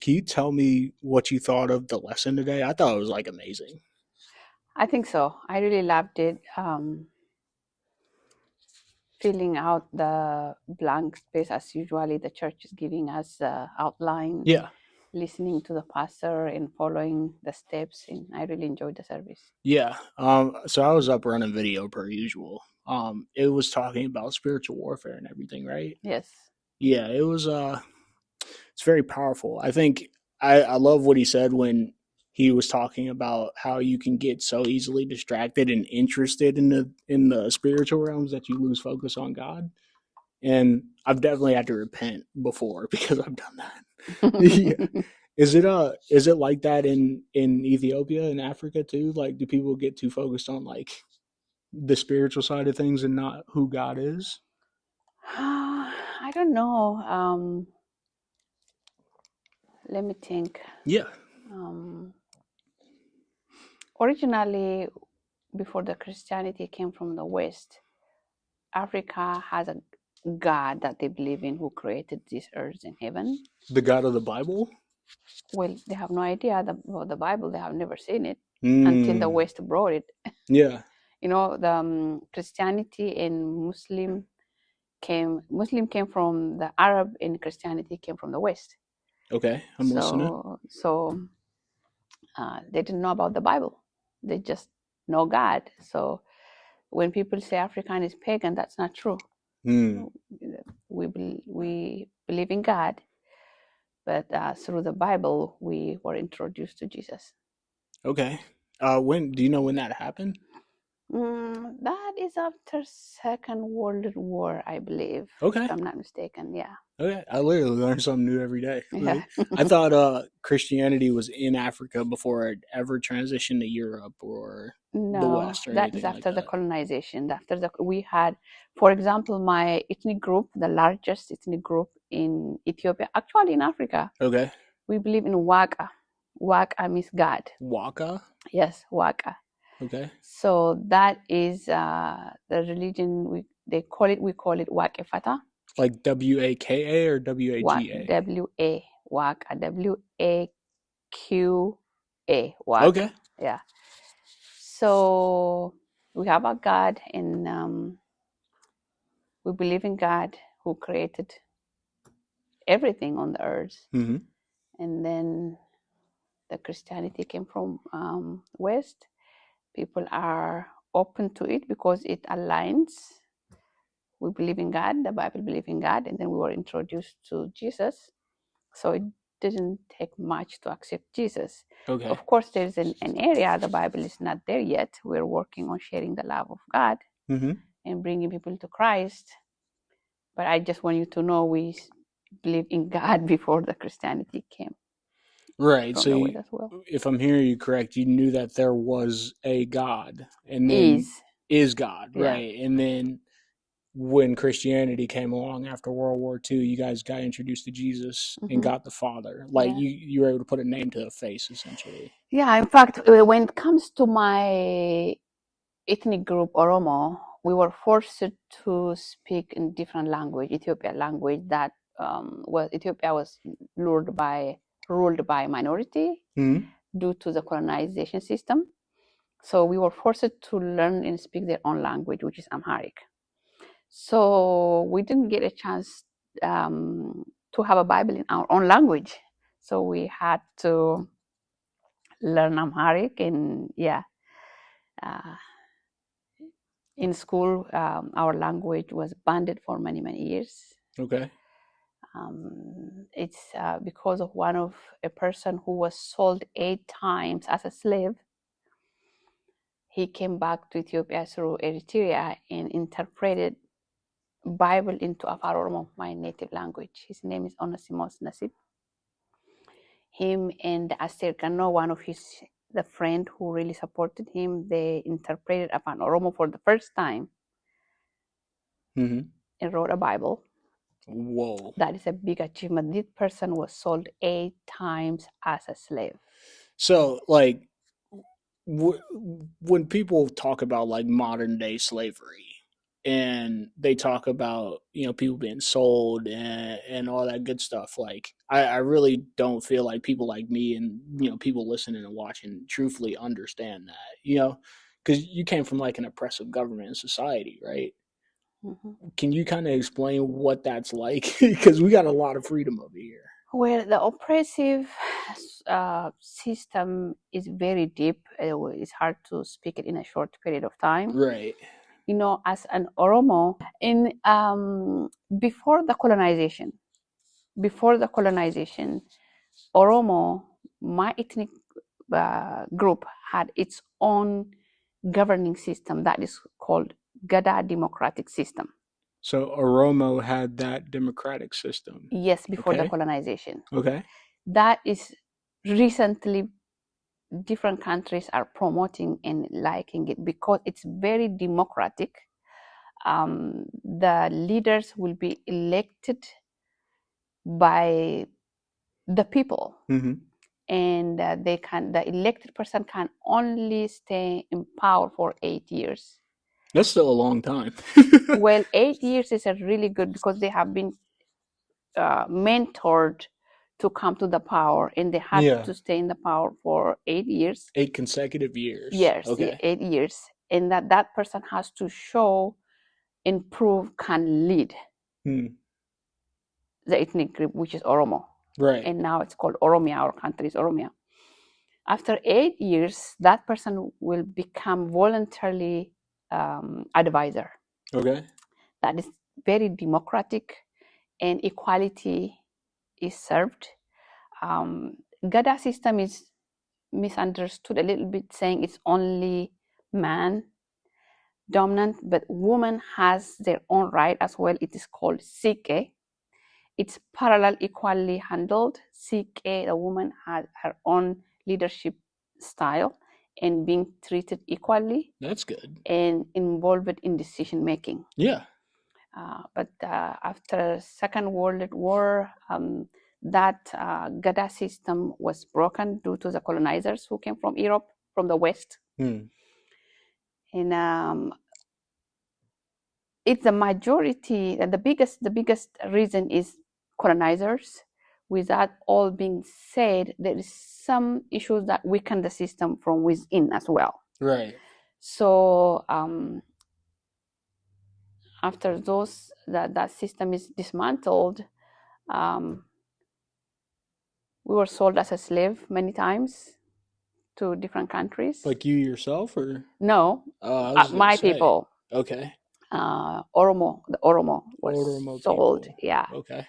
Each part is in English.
Can you tell me what you thought of the lesson today? I thought it was like amazing. I think so. I really loved it. Filling out the blank space as usually the church is giving us the outline, Yeah. listening to the pastor and following the steps. And I really enjoyed the service. Yeah. So I was up running video per usual. It was talking about spiritual warfare and everything, right? Yes. Yeah, it was it's very powerful. I think I love what he said when he was talking about how you can get so easily distracted and interested in the spiritual realms that you lose focus on God. And I've definitely had to repent before because I've done that. Yeah. Is it like that in Ethiopia and Africa too? Like do people get too focused on like the spiritual side of things and not who God is? I don't know. Let me think. Yeah. Um, Originally, before the Christianity came from the West, Africa has a God that they believe in who created this earth and heaven. The God of the Bible? Well, they have no idea about the Bible. They have never seen it until the Mm. West brought it. Yeah. The Christianity and Muslim came from the Arab, and Christianity came from the West. Okay. I'm listening. So they didn't know about the Bible. They just know God. So when people say African is pagan, that's not true. Mm. We believe in God, but through the Bible we were introduced to Jesus. Okay. When do you know when that happened? That is after Second World War, I believe, if Okay. I'm not mistaken. Yeah, Okay. I literally learn something new every day. yeah. Like I thought Christianity was in Africa before it ever transitioned to Europe or the No, West or that is anything like after the that. colonization. We had, for example, my ethnic group, the largest ethnic group in Ethiopia, actually in Africa. Okay. We believe in Waka. Waka means God. Waka. Yes, Waka. Okay. So that is the religion we call it Wakefata. Like WAKA or WAGA? Waka, WAQA, Waka. Okay. Yeah. So we have a God, and we believe in God who created everything on the earth. Mm-hmm. And then the Christianity came from West. People are open to it because it aligns. We believe in God, the Bible believe in God, and then we were introduced to Jesus. So it didn't take much to accept Jesus. Okay. Of course, there's an area the Bible is not there yet. We're working on sharing the love of God Mm-hmm. and bringing people to Christ. But I just want you to know we believe in God before the Christianity came Right. from So the West as well. if I'm hearing you correct, you knew that there was a God and then Is, is God, yeah. right? And then when Christianity came along after World War II, you guys got introduced to Jesus and Mm-hmm. got the Father. Like Yeah. you were able to put a name to the face, essentially. Yeah, in fact, when it comes to my ethnic group Oromo, we were forced to speak in different language, Ethiopia language that Ethiopia was ruled by minority Mm-hmm. due to the colonization system. So we were forced to learn and speak their own language, which is Amharic. So we didn't get a chance to have a Bible in our own language. So we had to learn Amharic, and yeah, uh, in school, our language was banned for many, many years. Okay. It's because of a person who was sold 8 times as a slave. He came back to Ethiopia through Eritrea and interpreted Bible into Afar Oromo, my native language. His name is Onesimus Nasib. Him and Aster Kano, the friend who really supported him, they interpreted Afar Oromo for the first time Mm-hmm. and wrote a Bible. Whoa. That is a big achievement. This person was sold 8 times as a slave. So, when people talk about like modern day slavery, and they talk about, people being sold and all that good stuff. Like I really don't feel like people like me and people listening and watching truthfully understand that, because you came from like an oppressive government and society, right? Mhm. Can you kind of explain what that's like? Because we got a lot of freedom over here. Well, the oppressive system is very deep. It's hard to speak it in a short period of time. Right. As an Oromo, in before the colonization, Oromo, my ethnic group, had its own governing system that is called Gada democratic system. So Oromo had that democratic system. Yes, before the Okay. colonization. Okay. That is recently different countries are promoting and liking it because it's very democratic. The leaders will be elected by the people, Mm-hmm. and the elected person can only stay in power for 8 years. That's still a long time. Well, 8 years is a really good because they have been mentored to come to the power, and they had Yeah. to stay in the power for 8 years. 8 consecutive years. Yes, Okay. 8 years, and that person has to show and prove can lead the ethnic group, which is Oromo. Right. And now it's called Oromia. Our country is Oromia. After 8 years, that person will become voluntarily advisor. Okay. That is very democratic, and equality is served. Gada system is misunderstood a little bit, saying it's only man dominant, but woman has their own right as well. It is called Sike. It's parallel, equally handled. Sike, the woman, has her own leadership style and being treated equally. That's good. And involved in decision making. Yeah. But after Second World War, that Gada system was broken due to the colonizers who came from Europe, from the West. And it's the majority, the biggest reason is colonizers. With that all being said, there is some issues that weaken the system from within as well. Right. So after that system is dismantled, we were sold as a slave many times to different countries. Like you yourself, or no, my people. Okay. The Oromo was Oromo sold. people. Yeah. Okay.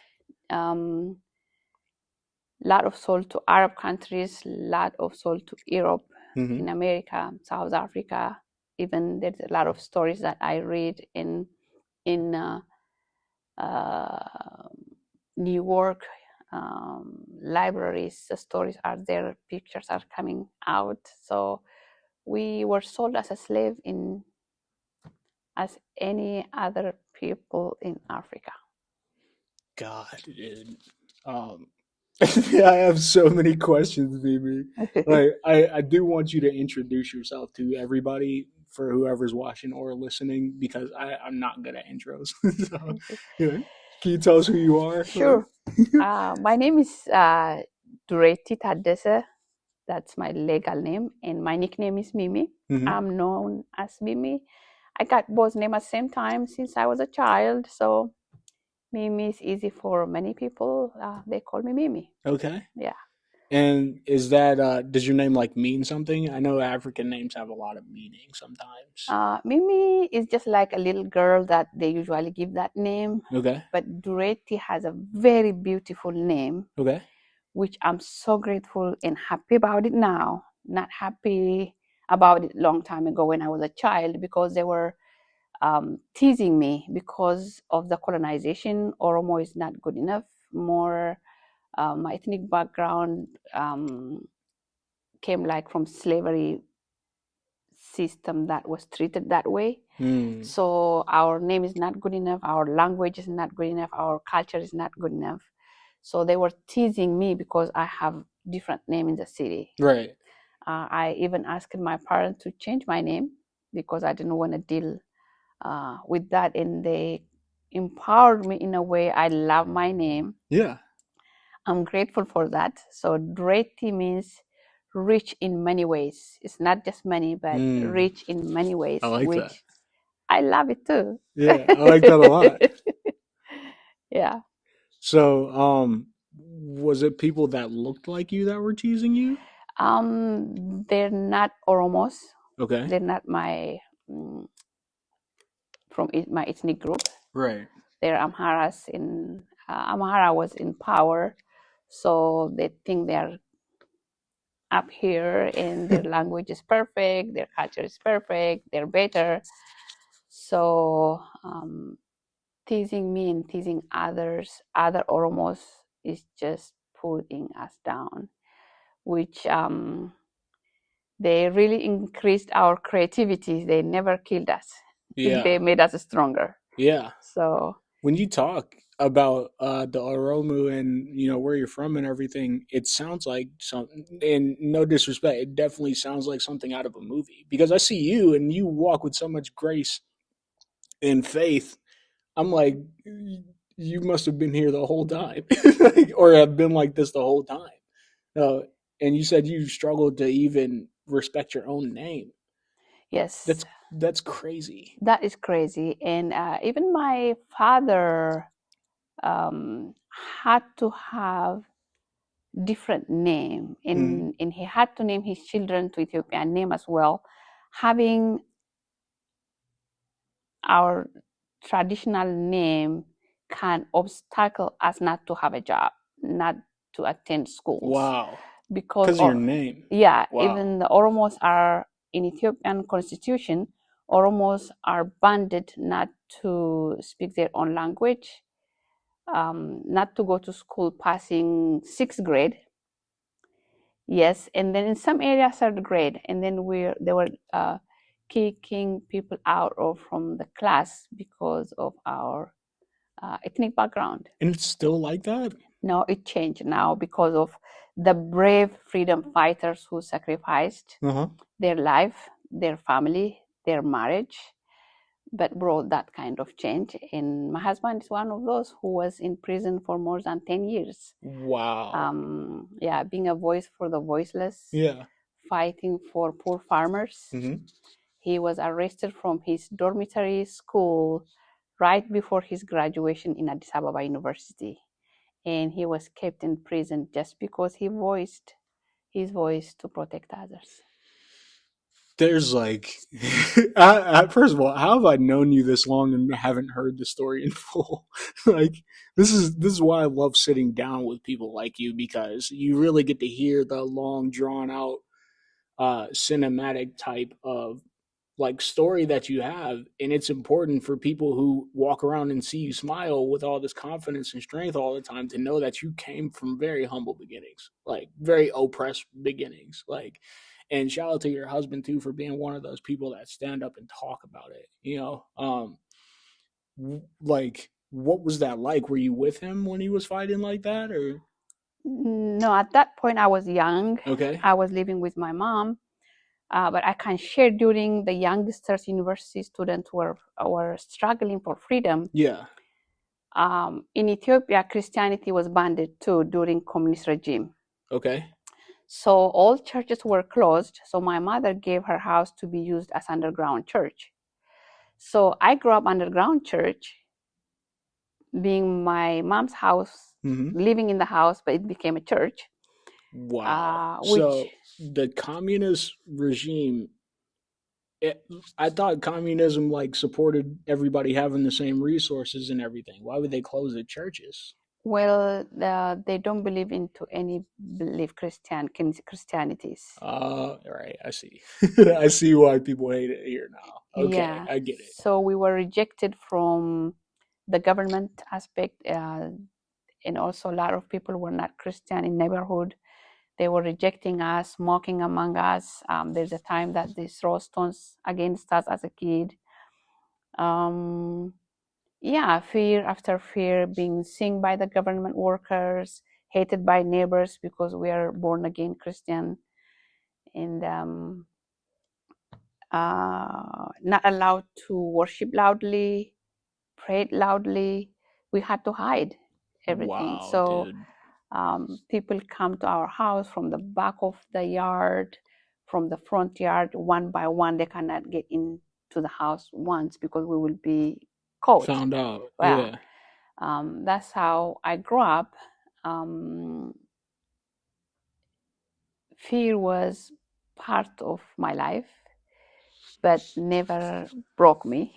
Lot of sold to Arab countries, lot of sold to Europe, Mm-hmm. in America, South Africa. Even there's a lot of stories that I read in New York libraries. The stories are there, pictures are coming out. So we were sold as a slave as any other people in Africa. God, dude. I have so many questions, Mimi. Like, I do want you to introduce yourself to everybody for whoever's watching or listening, because I'm not good at intros. So, can you tell us who you are? Sure. My name is Dureti Tadesse. That's my legal name, and my nickname is Mimi. Mm-hmm. I'm known as Mimi. I got both names at the same time since I was a child, so Mimi is easy for many people. They call me Mimi. Okay. Yeah. And is that does your name like mean something? I know African names have a lot of meaning sometimes. Mimi is just like a little girl that they usually give that name. Okay. But Dureti has a very beautiful name. Okay. Which I'm so grateful and happy about it now. Not happy about it long time ago when I was a child, because they were teasing me because of the colonization. Oromo is not good enough. More my ethnic background came like from slavery system that was treated that way. So our name is not good enough, our language is not good enough, our culture is not good enough. So they were teasing me because I have different name in the city. Right. I even asked my parents to change my name because I didn't want to deal with that, and they empowered me in a way. I love my name. Yeah. I'm grateful for that. So Dureti means rich in many ways. It's not just money, but rich in many ways, I like that. which I love it too. Yeah, I like that a lot. Yeah. So, was it people that looked like you that were teasing you? They're not Oromos. Okay. They're not my from my ethnic group. Right. They're Amharas. In Amhara was in power, so they think they're up here and their language is perfect, their culture is perfect, they're better. So teasing me and teasing others, other Oromos, is just putting us down, which they really increased our creativity. They never killed us. Yeah. They made us stronger. Yeah. So When you talk about the Oromo and where you're from and everything, it sounds like something. And no disrespect, it definitely sounds like something out of a movie. Because I see you and you walk with so much grace and faith. I'm like, you must have been here the whole time, or have been like this the whole time. Uh, and you said you struggled to even respect your own name. yes, That's crazy. that is crazy. And even my father had to have different name, and he had to name his children to Ethiopian name as well. Having our traditional name can obstacle us not to have a job, not to attend schools. Wow. Because Of your name. yeah, Wow. even the Oromos are in Ethiopian constitution. Oromos are banned not to speak their own language, not to go to school passing 6th grade. Yes, and then in some areas 3rd grade, and then they were kicking people out of from the class because of our ethnic background. And it's still like that? No, it changed now because of the brave freedom fighters who sacrificed their life, their family, their marriage, but brought that kind of change. And my husband is one of those who was in prison for more than 10 years. Wow. Yeah, being a voice for the voiceless, Yeah. fighting for poor farmers. He was arrested from his dormitory school right before his graduation in Addis Ababa University. And he was kept in prison just because he voiced his voice to protect others. There's like, first of all, how have I known you this long and haven't heard the story in full? Like, this is why I love sitting down with people like you, because you really get to hear the long, drawn out, cinematic type of like story that you have. And it's important for people who walk around and see you smile with all this confidence and strength all the time to know that you came from very humble beginnings, like very oppressed beginnings. Like, and shout out to your husband too for being one of those people that stand up and talk about it. Like, what was that like? Were you with him when he was fighting like that, or? No, at that point I was young. Okay. I was living with my mom. But I can share during the youngsters university students were struggling for freedom. Yeah. In Ethiopia, Christianity was banned too during communist regime. Okay. So all churches were closed. So my mother gave her house to be used as underground church. So I grew up underground church, being my mom's house, living in the house, but it became a church. Wow. So the communist regime, I thought communism like supported everybody having the same resources and everything. Why would they close the churches? Well, they don't believe into any Christianities. Right. I see. I see why people hate it here now. Okay, Yeah. I get it. So we were rejected from the government aspect, and also a lot of people were not Christian in neighborhood. They were rejecting us, mocking among us. There's a time that they throw stones against us as a kid. Yeah, fear after fear, being seen by the government workers, hated by neighbors because we are born again Christian. And not allowed to worship loudly, pray loudly. We had to hide everything. Wow, So dude. people come to our house from the back of the yard, from the front yard, one by one. They cannot get into the house once because we will be caught. Found out. Yeah. Yeah. That's how I grew up. Fear was part of my life, but never broke me.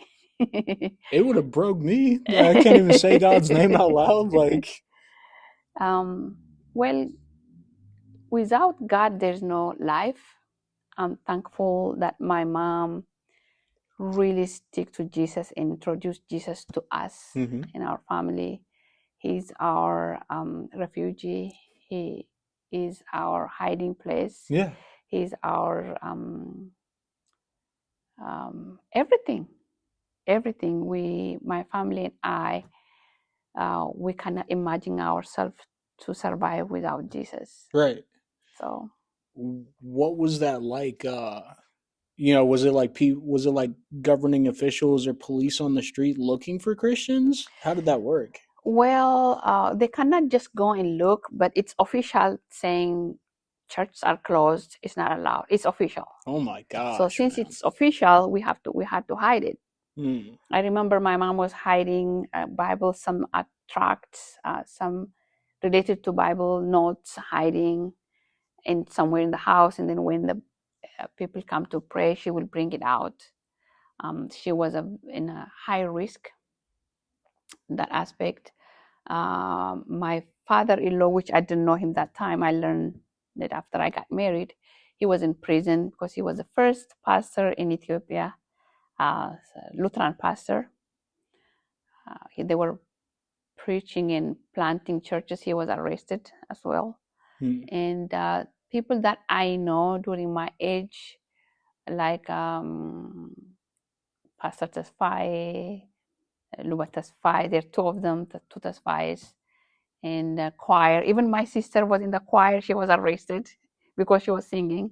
It would have broke me. I can't even say God's name out loud. Like, Well, without God, there's no life. I'm thankful that my mom really stick to Jesus and introduced Jesus to us mm-hmm. in our family. He's our refuge. He is our hiding place. Yeah. He's our everything. Everything. My family and I, we cannot imagine ourselves to survive without Jesus. Right. So, what was that like? Was it like governing officials or police on the street looking for Christians? How did that work? well, they cannot just go and look, but it's official saying churches are closed. It's not allowed. It's official. Oh my So gosh, since man. it's official, we had to hide it. Mm. I remember my mom was hiding Bible, some tracts, some related to Bible notes, hiding in somewhere in the house, and then when the people come to pray, she will bring it out. She was in a high risk in that aspect. My father-in-law, which I didn't know him that time, I learned that after I got married, he was in prison because he was the first pastor in Ethiopia, Lutheran pastor. They were preaching and planting churches. He was arrested as well. Mm. And people that I know during my age, like Pastor Tesfaye, Luba Tesfaye, there are two of them, the two Tesfayes, and the choir. Even my sister was in the choir. She was arrested because she was singing.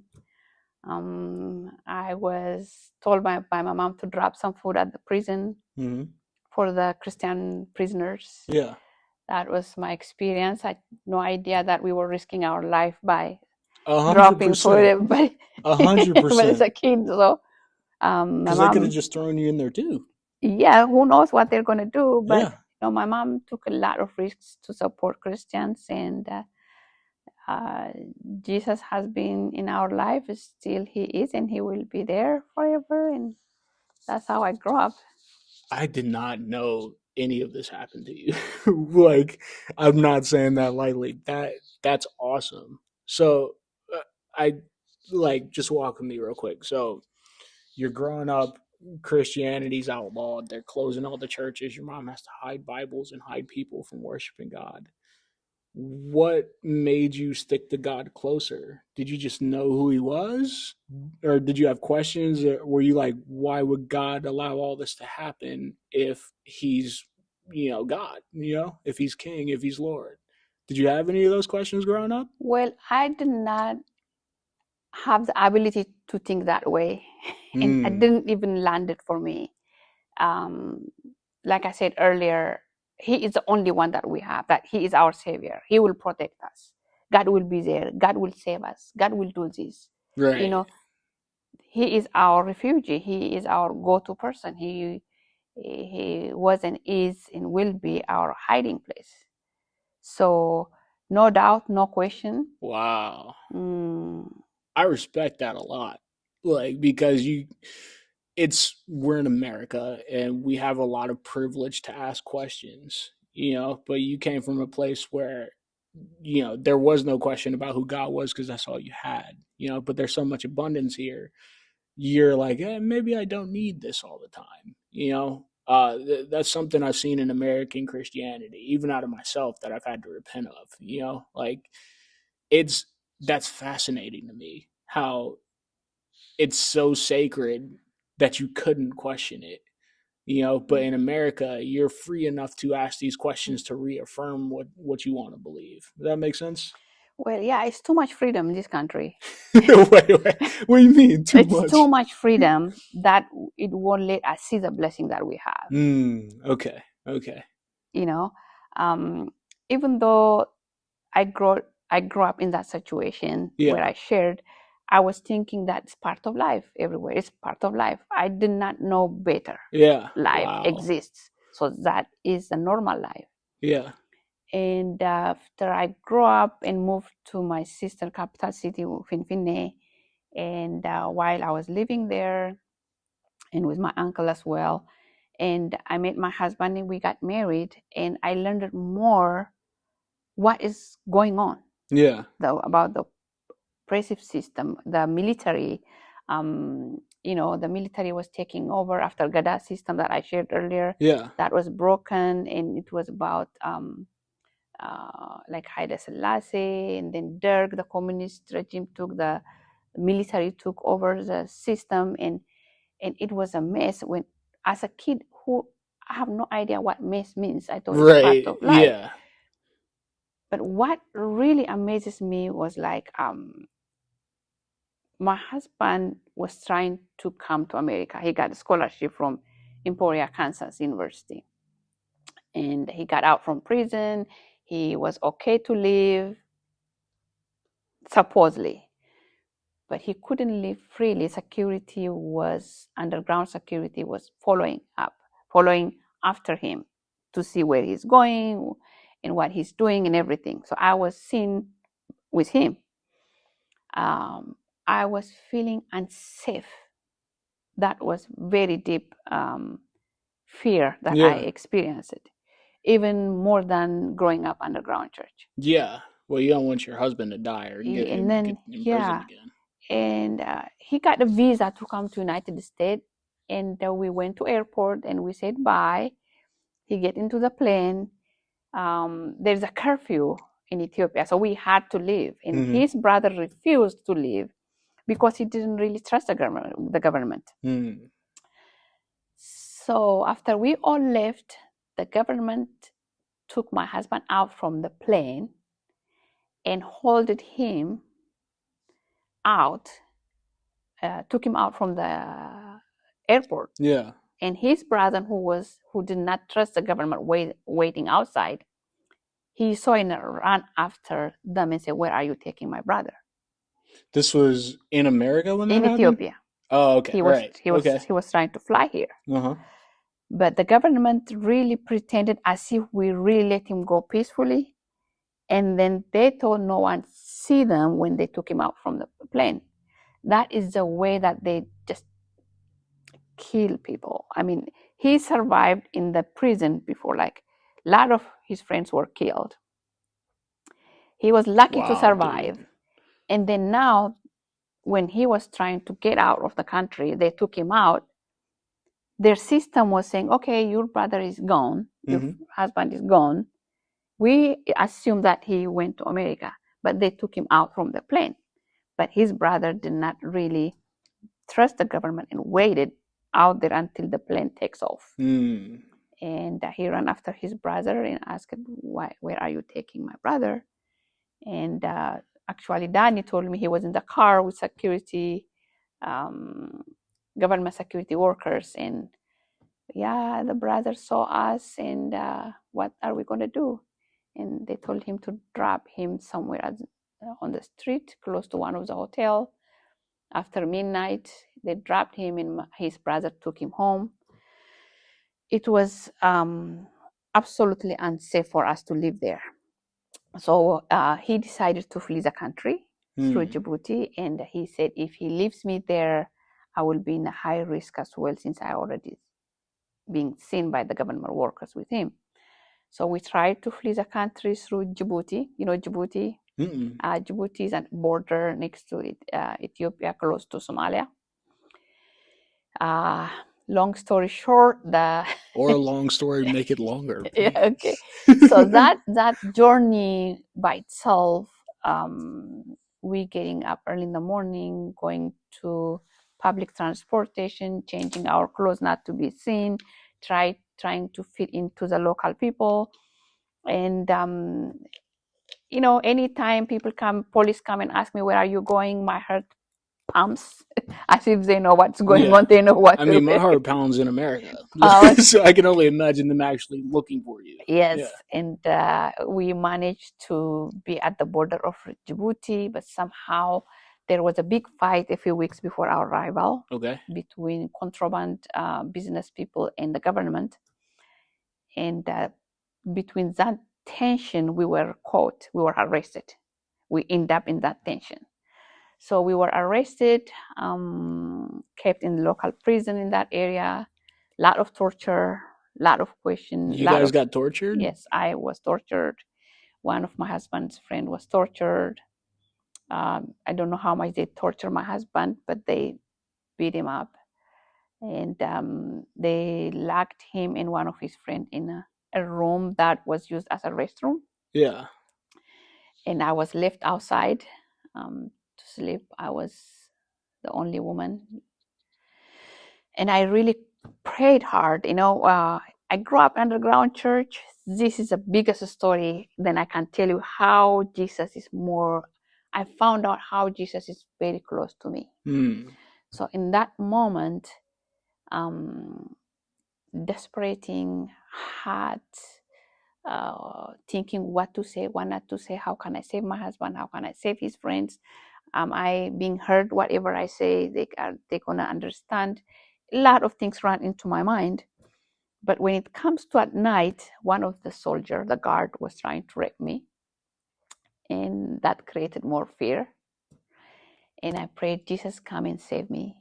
I was told by my mom to drop some food at the prison Mm-hmm. for the Christian prisoners. Yeah. That was my experience. I had no idea that we were risking our life by 100%. dropping food, but 100%. as a kid, so my Because they could have mom, just thrown you in there too. yeah, who knows what they're gonna do? But Yeah. my mom took a lot of risks to support Christians, and Jesus has been in our life. Still, He is, and He will be there forever. And that's how I grew up. I did not know any of this happened to you. Like, I'm not saying that lightly. That's awesome. So, I like just walk with me real quick. So, you're growing up, Christianity's outlawed. They're closing all the churches. Your mom has to hide Bibles and hide people from worshiping God. What made you stick to God closer? Did you just know who he was? Or did you have questions? Or were you like, why would God allow all this to happen if he's, God, if he's king, if he's Lord? Did you have any of those questions growing up? Well, I did not have the ability to think that way, and I Mm, didn't even land it for me. Um, like I said earlier, He is the only one that we have, that He is our Savior. He will protect us. God will be there. God will save us. God will do this. right. He is our refuge. He is our go-to person. He was and is and will be our hiding place. So, no doubt, no question. Wow. Mm, I respect that a lot. Like, because we're in America and we have a lot of privilege to ask questions, but you came from a place where, there was no question about who God was because that's all you had, but there's so much abundance here. You're like, maybe I don't need this all the time, that's something I've seen in American Christianity, even out of myself, that I've had to repent of, like it's, that's fascinating to me how it's so sacred that you couldn't question it, but in America you're free enough to ask these questions to reaffirm what you want to believe. Does that make sense? Well, yeah, it's too much freedom in this country. Wait, what do you mean too It's much? too much freedom that it won't let us see the blessing that we have. Okay. You know, even though I grew up in that situation where I shared, I was thinking that it's part of life everywhere. It's part of life. I did not know better. Yeah. Life Wow. exists. So that is a normal life. Yeah. And after I grew up and moved to my sister capital city, Finfinne, and while I was living there and with my uncle as well, and I met my husband and we got married, and I learned more what is going on. Yeah. About the oppressive system, the military. The military was taking over after Gada system that I shared earlier. Yeah. That was broken, and it was about like Haile Selassie, and then Derg, the communist regime the military took over the system, and it was a mess. When as a kid, who I have no idea what mess means. I thought it's part of life. Yeah. But what really amazes me was like my husband was trying to come to America. He got a scholarship from Emporia, Kansas University. And he got out from prison. He was okay to leave, supposedly. But he couldn't live freely. Underground security was following after him to see where he's going and what he's doing and everything. So I was seen with him. I was feeling unsafe. That was very deep fear that I experienced, even more than growing up underground church. Yeah. Well, you don't want your husband to die or get in prison again. And he got a visa to come to United States, and we went to airport and we said bye. He get into the plane. There's a curfew in Ethiopia, so we had to leave. And his brother refused to leave because he didn't really trust the government. So after we all left, the government took my husband out from the plane and holded him out, took him out from the airport. Yeah. And his brother, who did not trust the government, waiting outside, he saw him run after them and said, "Where are you taking my brother?" This was in America when that in happened? Ethiopia. Oh, okay. He was trying to fly here. But the government really pretended as if we really let him go peacefully. And then they told no one see them when they took him out from the plane. That is the way that they just kill people. I mean, he survived in the prison before, like a lot of his friends were killed. He was lucky to survive. Dude. And then now, when he was trying to get out of the country, they took him out. Their system was saying, okay, your brother is gone, your husband is gone. We assume that he went to America, but they took him out from the plane. But his brother did not really trust the government and waited out there until the plane takes off. And he ran after his brother and asked, where are you taking my brother? And actually, Danny told me he was in the car with security, government security workers. And yeah, the brother saw us, and what are we going to do? And they told him to drop him somewhere on the street close to one of the hotels. After midnight, they dropped him, and his brother took him home. It was absolutely unsafe for us to live there. So he decided to flee the country through Djibouti, and he said, if he leaves me there, I will be in a high risk as well, since I already being seen by the government workers with him. So we tried to flee the country through Djibouti. You know Djibouti? Djibouti is a border next to Ethiopia, close to Somalia. Long story short, or a long story, make it longer. Yeah, okay. So that journey by itself, we getting up early in the morning, going to public transportation, changing our clothes not to be seen, trying to fit into the local people, and anytime police come and ask me, where are you going? My heart pumps as if they know what's going on. They know what I to mean, my do. heart pounds in America. Uh, So I can only imagine them actually looking for you. Yes, Yeah. and we managed to be at the border of Djibouti, but somehow there was a big fight a few weeks before our arrival Okay. between contraband business people and the government. And between that tension, we were caught, we were arrested. We end up in that tension. So we were arrested, kept in local prison in that area, a lot of torture, a lot of questions. You guys got tortured? Yes, I was tortured. One of my husband's friend was tortured. I don't know how much they tortured my husband, but they beat him up. And they locked him and one of his friends in a room that was used as a restroom. Yeah. And I was left outside to sleep. I was the only woman. And I really prayed hard. I grew up underground church. This is the biggest story. Then I can tell you how Jesus is more. I found out how Jesus is very close to me. So in that moment, desperating, hard, thinking what to say, what not to say, how can I save my husband, how can I save his friends, am I being heard? Whatever I say, they gonna understand. A lot of things run into my mind. But when it comes to at night, one of the soldier, the guard, was trying to rape me, and that created more fear. And I prayed, Jesus, come and save me.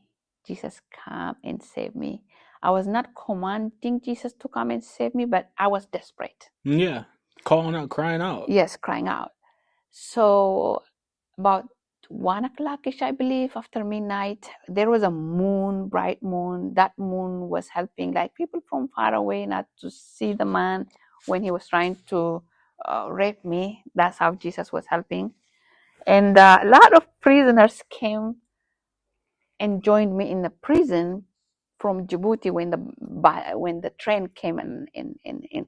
Jesus, come and save me. I was not commanding Jesus to come and save me, but I was desperate. Yeah, calling out, crying out. Yes, crying out. So about 1 o'clock-ish, I believe, after midnight, there was a moon, bright moon. That moon was helping like people from far away not to see the man when he was trying to rape me. That's how Jesus was helping. And a lot of prisoners came and joined me in the prison from Djibouti when the train came and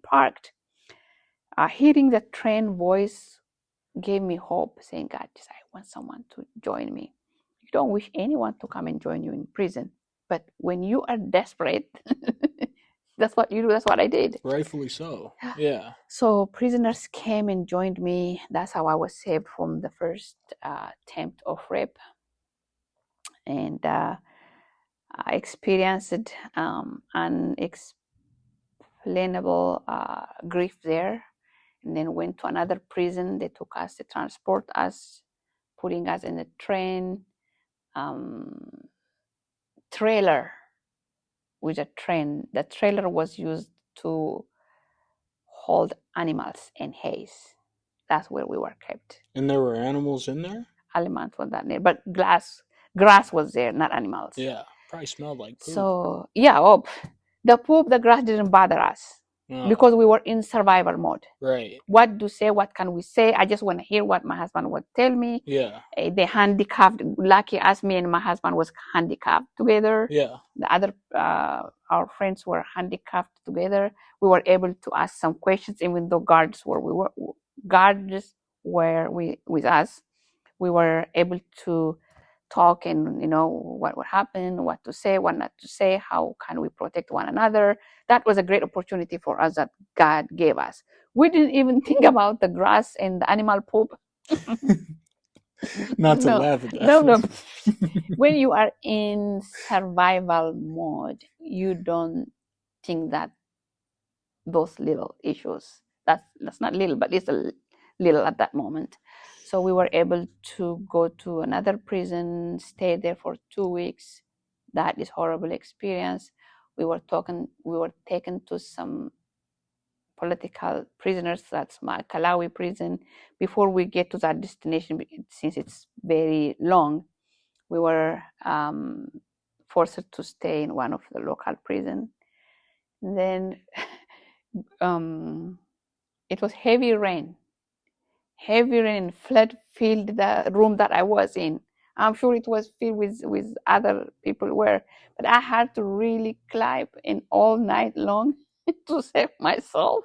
parked. Hearing the train voice gave me hope, saying, God, I want someone to join me. You don't wish anyone to come and join you in prison. But when you are desperate, that's what you do. That's what I did. Rightfully so. Yeah. So prisoners came and joined me. That's how I was saved from the first attempt of rape. And I experienced unexplainable grief there. And then went to another prison. They took us, they transport us, putting us in a train, trailer with a train. The trailer was used to hold animals and hay. That's where we were kept. And there were animals in there? Animals was not there, but grass was there, not animals. Yeah, probably smelled like poop. So yeah, the poop, the grass didn't bother us. Because we were in survival mode. Right. What to say? What can we say? I just want to hear what my husband would tell me. Yeah. The handicapped, lucky as me and my husband was handicapped together. Yeah. The other, our friends were handicapped together. We were able to ask some questions, even though guards were with us. We were able to talk and what would happen, what to say, what not to say, how can we protect one another. That was a great opportunity for us that God gave us. We didn't even think about the grass and the animal poop. Not to laugh at that. No. When you are in survival mode, you don't think that those little issues, that's not little, but it's a little at that moment. So we were able to go to another prison, stay there for 2 weeks. That is horrible experience. We were taken to some political prisoners. That's Malawi prison. Before we get to that destination, since it's very long, we were forced to stay in one of the local prison. And then it was heavy rain. Flood filled the room that I was in. I'm sure it was filled with other people but I had to really climb in all night long to save myself.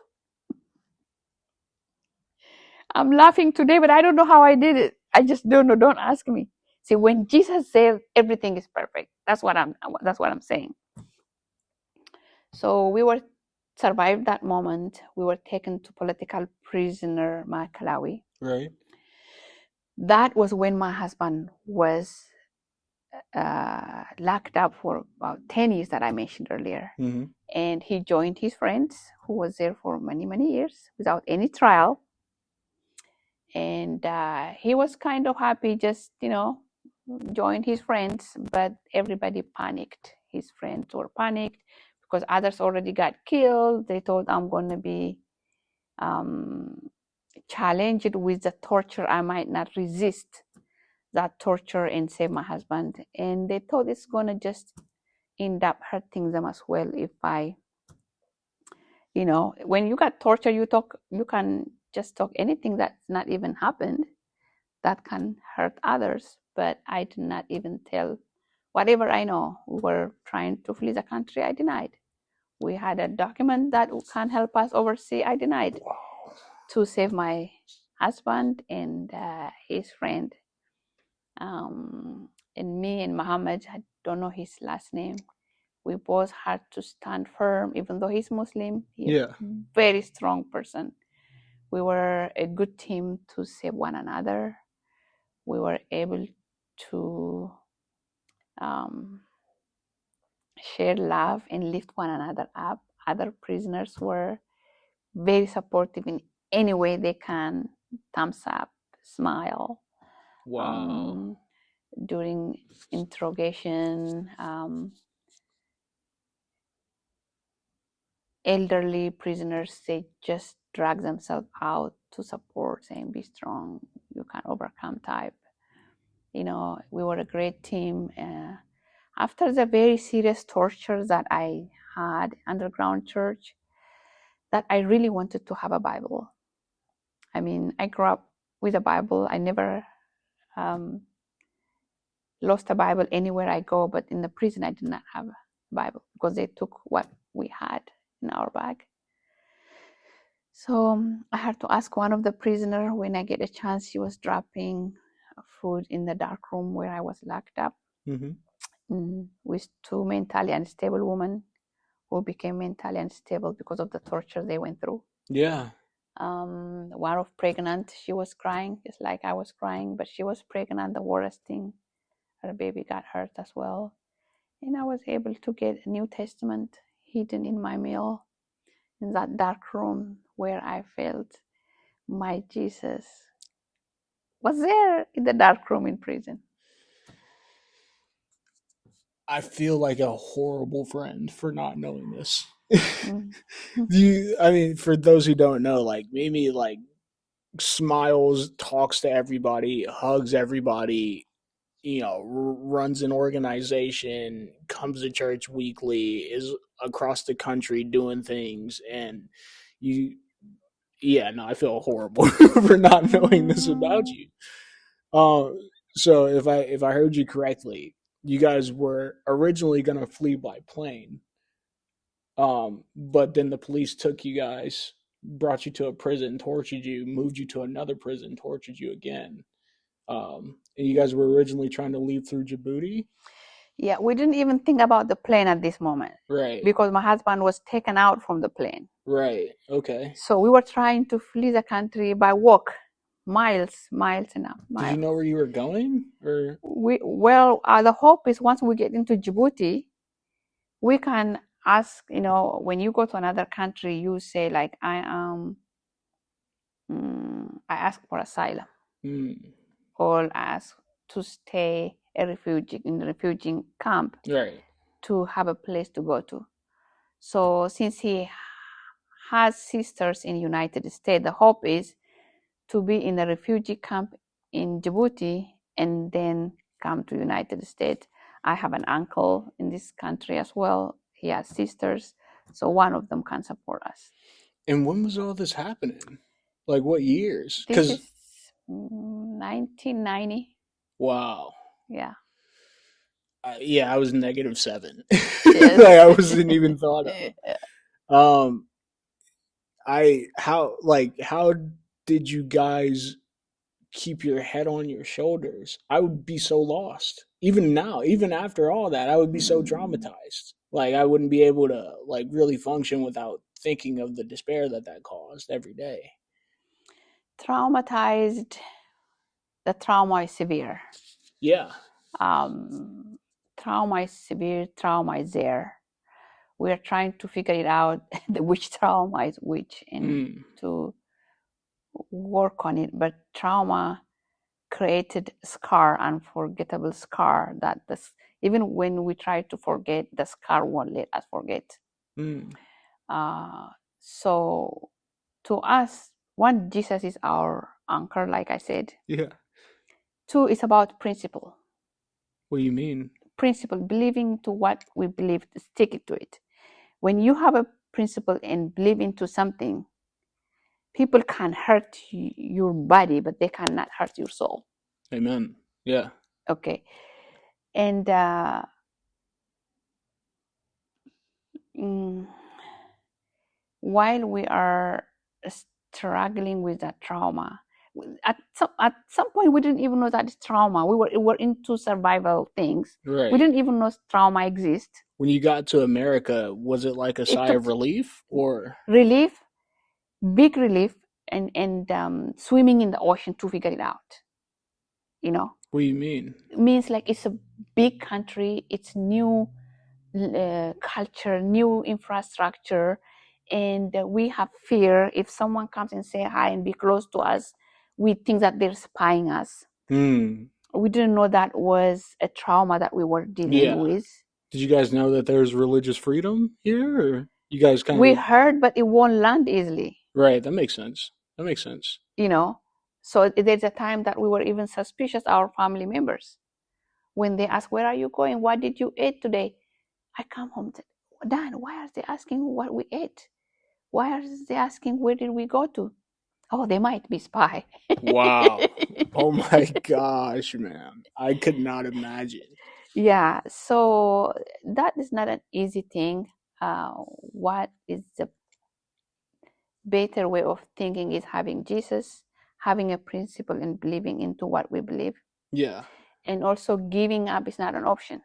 I'm laughing today, but I don't know how I did it. I just don't know. Don't ask me. See, when Jesus said everything is perfect, that's what I'm saying. So we were survived that moment. We were taken to political prisoner Makalawi. Right. That was when my husband was locked up for about 10 years that I mentioned earlier. Mm-hmm. And he joined his friends who was there for many, many years without any trial. And he was kind of happy, just, joined his friends, but everybody panicked. His friends were panicked because others already got killed. They thought I'm going to be challenged with the torture. I might not resist that torture and save my husband. And they thought it's going to just end up hurting them as well if I, when you got torture, you can just talk anything that's not even happened that can hurt others. But I did not even tell whatever I know. We were trying to flee the country. I denied. We had a document that can help us oversee. I denied to save my husband and his friend. And me and Muhammad, I don't know his last name. We both had to stand firm, even though he's Muslim. He's a very strong person. We were a good team to save one another. We were able to share love and lift one another up. Other prisoners were very supportive in any way they can. Thumbs up, smile. Wow. During interrogation, elderly prisoners, they just drag themselves out to support, saying, be strong, you can overcome type. We were a great team. After the very serious torture that I had underground church, that I really wanted to have a Bible. I mean, I grew up with a Bible. I never lost a Bible anywhere I go, but in the prison I did not have a Bible because they took what we had in our bag. So I had to ask one of the prisoners when I get a chance. She was dropping food in the dark room where I was locked up with two mentally unstable women who became mentally unstable because of the torture they went through. Yeah. One was pregnant. She was crying just like I was crying, but she was pregnant. The worst thing, her baby got hurt as well. And I was able to get a New Testament hidden in my meal in that dark room where I felt my Jesus was there in the dark room in prison. I feel like a horrible friend for not knowing this. Mm-hmm. I mean, for those who don't know, like Mimi, like smiles, talks to everybody, hugs everybody, runs an organization, comes to church weekly, is across the country doing things, and I feel horrible for not knowing this about you. So if I heard you correctly, you guys were originally gonna flee by plane, but then the police took you guys, brought you to a prison, tortured you, moved you to another prison, tortured you again. And you guys were originally trying to leave through Djibouti. Yeah, we didn't even think about the plane at this moment. Right. Because my husband was taken out from the plane. Right. Okay. So we were trying to flee the country by walk, miles and miles. Did you know where you were going, or? The hope is once we get into Djibouti, we can ask. When you go to another country, you say like, I ask for asylum, or I ask to stay a refugee in the refugee camp, right, to have a place to go to. So since he has sisters in the United States, the hope is to be in a refugee camp in Djibouti and then come to the United States. I have an uncle in this country as well. He has sisters, so one of them can support us. And when was all this happening? Like what years? This is 1990. Wow. Yeah. I was -7. Yes. Like, I wasn't even thought of. How did you guys keep your head on your shoulders? I would be so lost. Even now, even after all that, I would be so traumatized. Like I wouldn't be able to like really function without thinking of the despair that that caused every day. Traumatized. The trauma is severe. Yeah. Trauma is severe. Trauma is there. We are trying to figure it out, which trauma is which, and to work on it. But trauma created scar, unforgettable scar, that this, even when we try to forget, the scar won't let us forget. So to us, one, Jesus is our anchor, like I said. Yeah. Two, it's about principle. What do you mean? Principle, believing to what we believe, stick it to it. When you have a principle and believe into something, people can hurt your body, but they cannot hurt your soul. Amen. Yeah. Okay. And while we are struggling with that trauma, at some point we didn't even know that it's trauma. We were into survival things. Right. We didn't even know trauma exists. When you got to America, was it like a sigh of relief or relief, big relief, and swimming in the ocean to figure it out? You know. What do you mean? It means like it's a big country. It's new culture, new infrastructure, and we have fear. If someone comes and say hi and be close to us, we think that they're spying us. We didn't know that was a trauma that we were dealing with. Did you guys know that there's religious freedom here, or you guys kind we of? heard, but it won't land easily. Right, that makes sense. That makes sense. You know, so there's a time that we were even suspicious, our family members, when they ask, "Where are you going? What did you eat today?" I come home, Dan, why are they asking what we ate? Why are they asking where did we go to? Oh, they might be spy. Wow. Oh my gosh, man. I could not imagine. Yeah, so that is not an easy thing. What is the better way of thinking is having Jesus, having a principle and believing into what we believe. Yeah. And also giving up is not an option.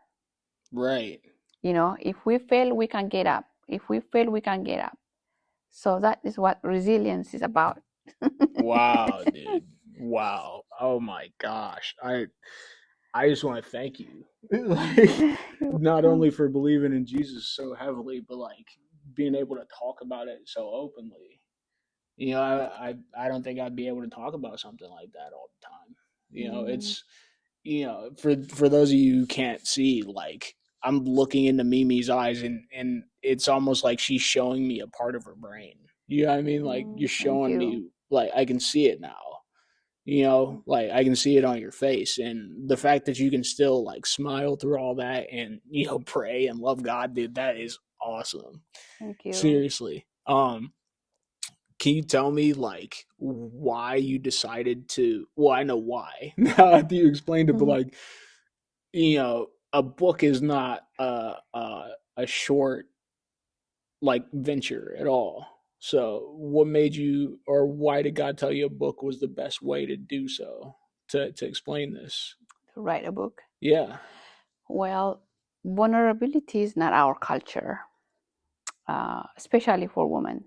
Right. You know, if we fail, we can get up. If we fail, we can get up. So that is what resilience is about. Wow, dude. Wow. Oh my gosh. I just want to thank you. Like not only for believing in Jesus so heavily, but like being able to talk about it so openly. You know, I don't think I'd be able to talk about something like that all the time. You know, it's for those of you who can't see, like I'm looking into Mimi's eyes and it's almost like she's showing me a part of her brain. You know what I mean? Like you're showing me, like I can see it now. You know, like I can see it on your face, and the fact that you can still like smile through all that and pray and love God, dude, that is awesome. Thank you. Seriously. Can you tell me like why you decided to? Well, I know why. Now after you explained it, but like, a book is not a short like venture at all. So, what made you, or why did God tell you a book was the best way to do so? To explain this. To write a book. Yeah. Well, vulnerability is not our culture, especially for women.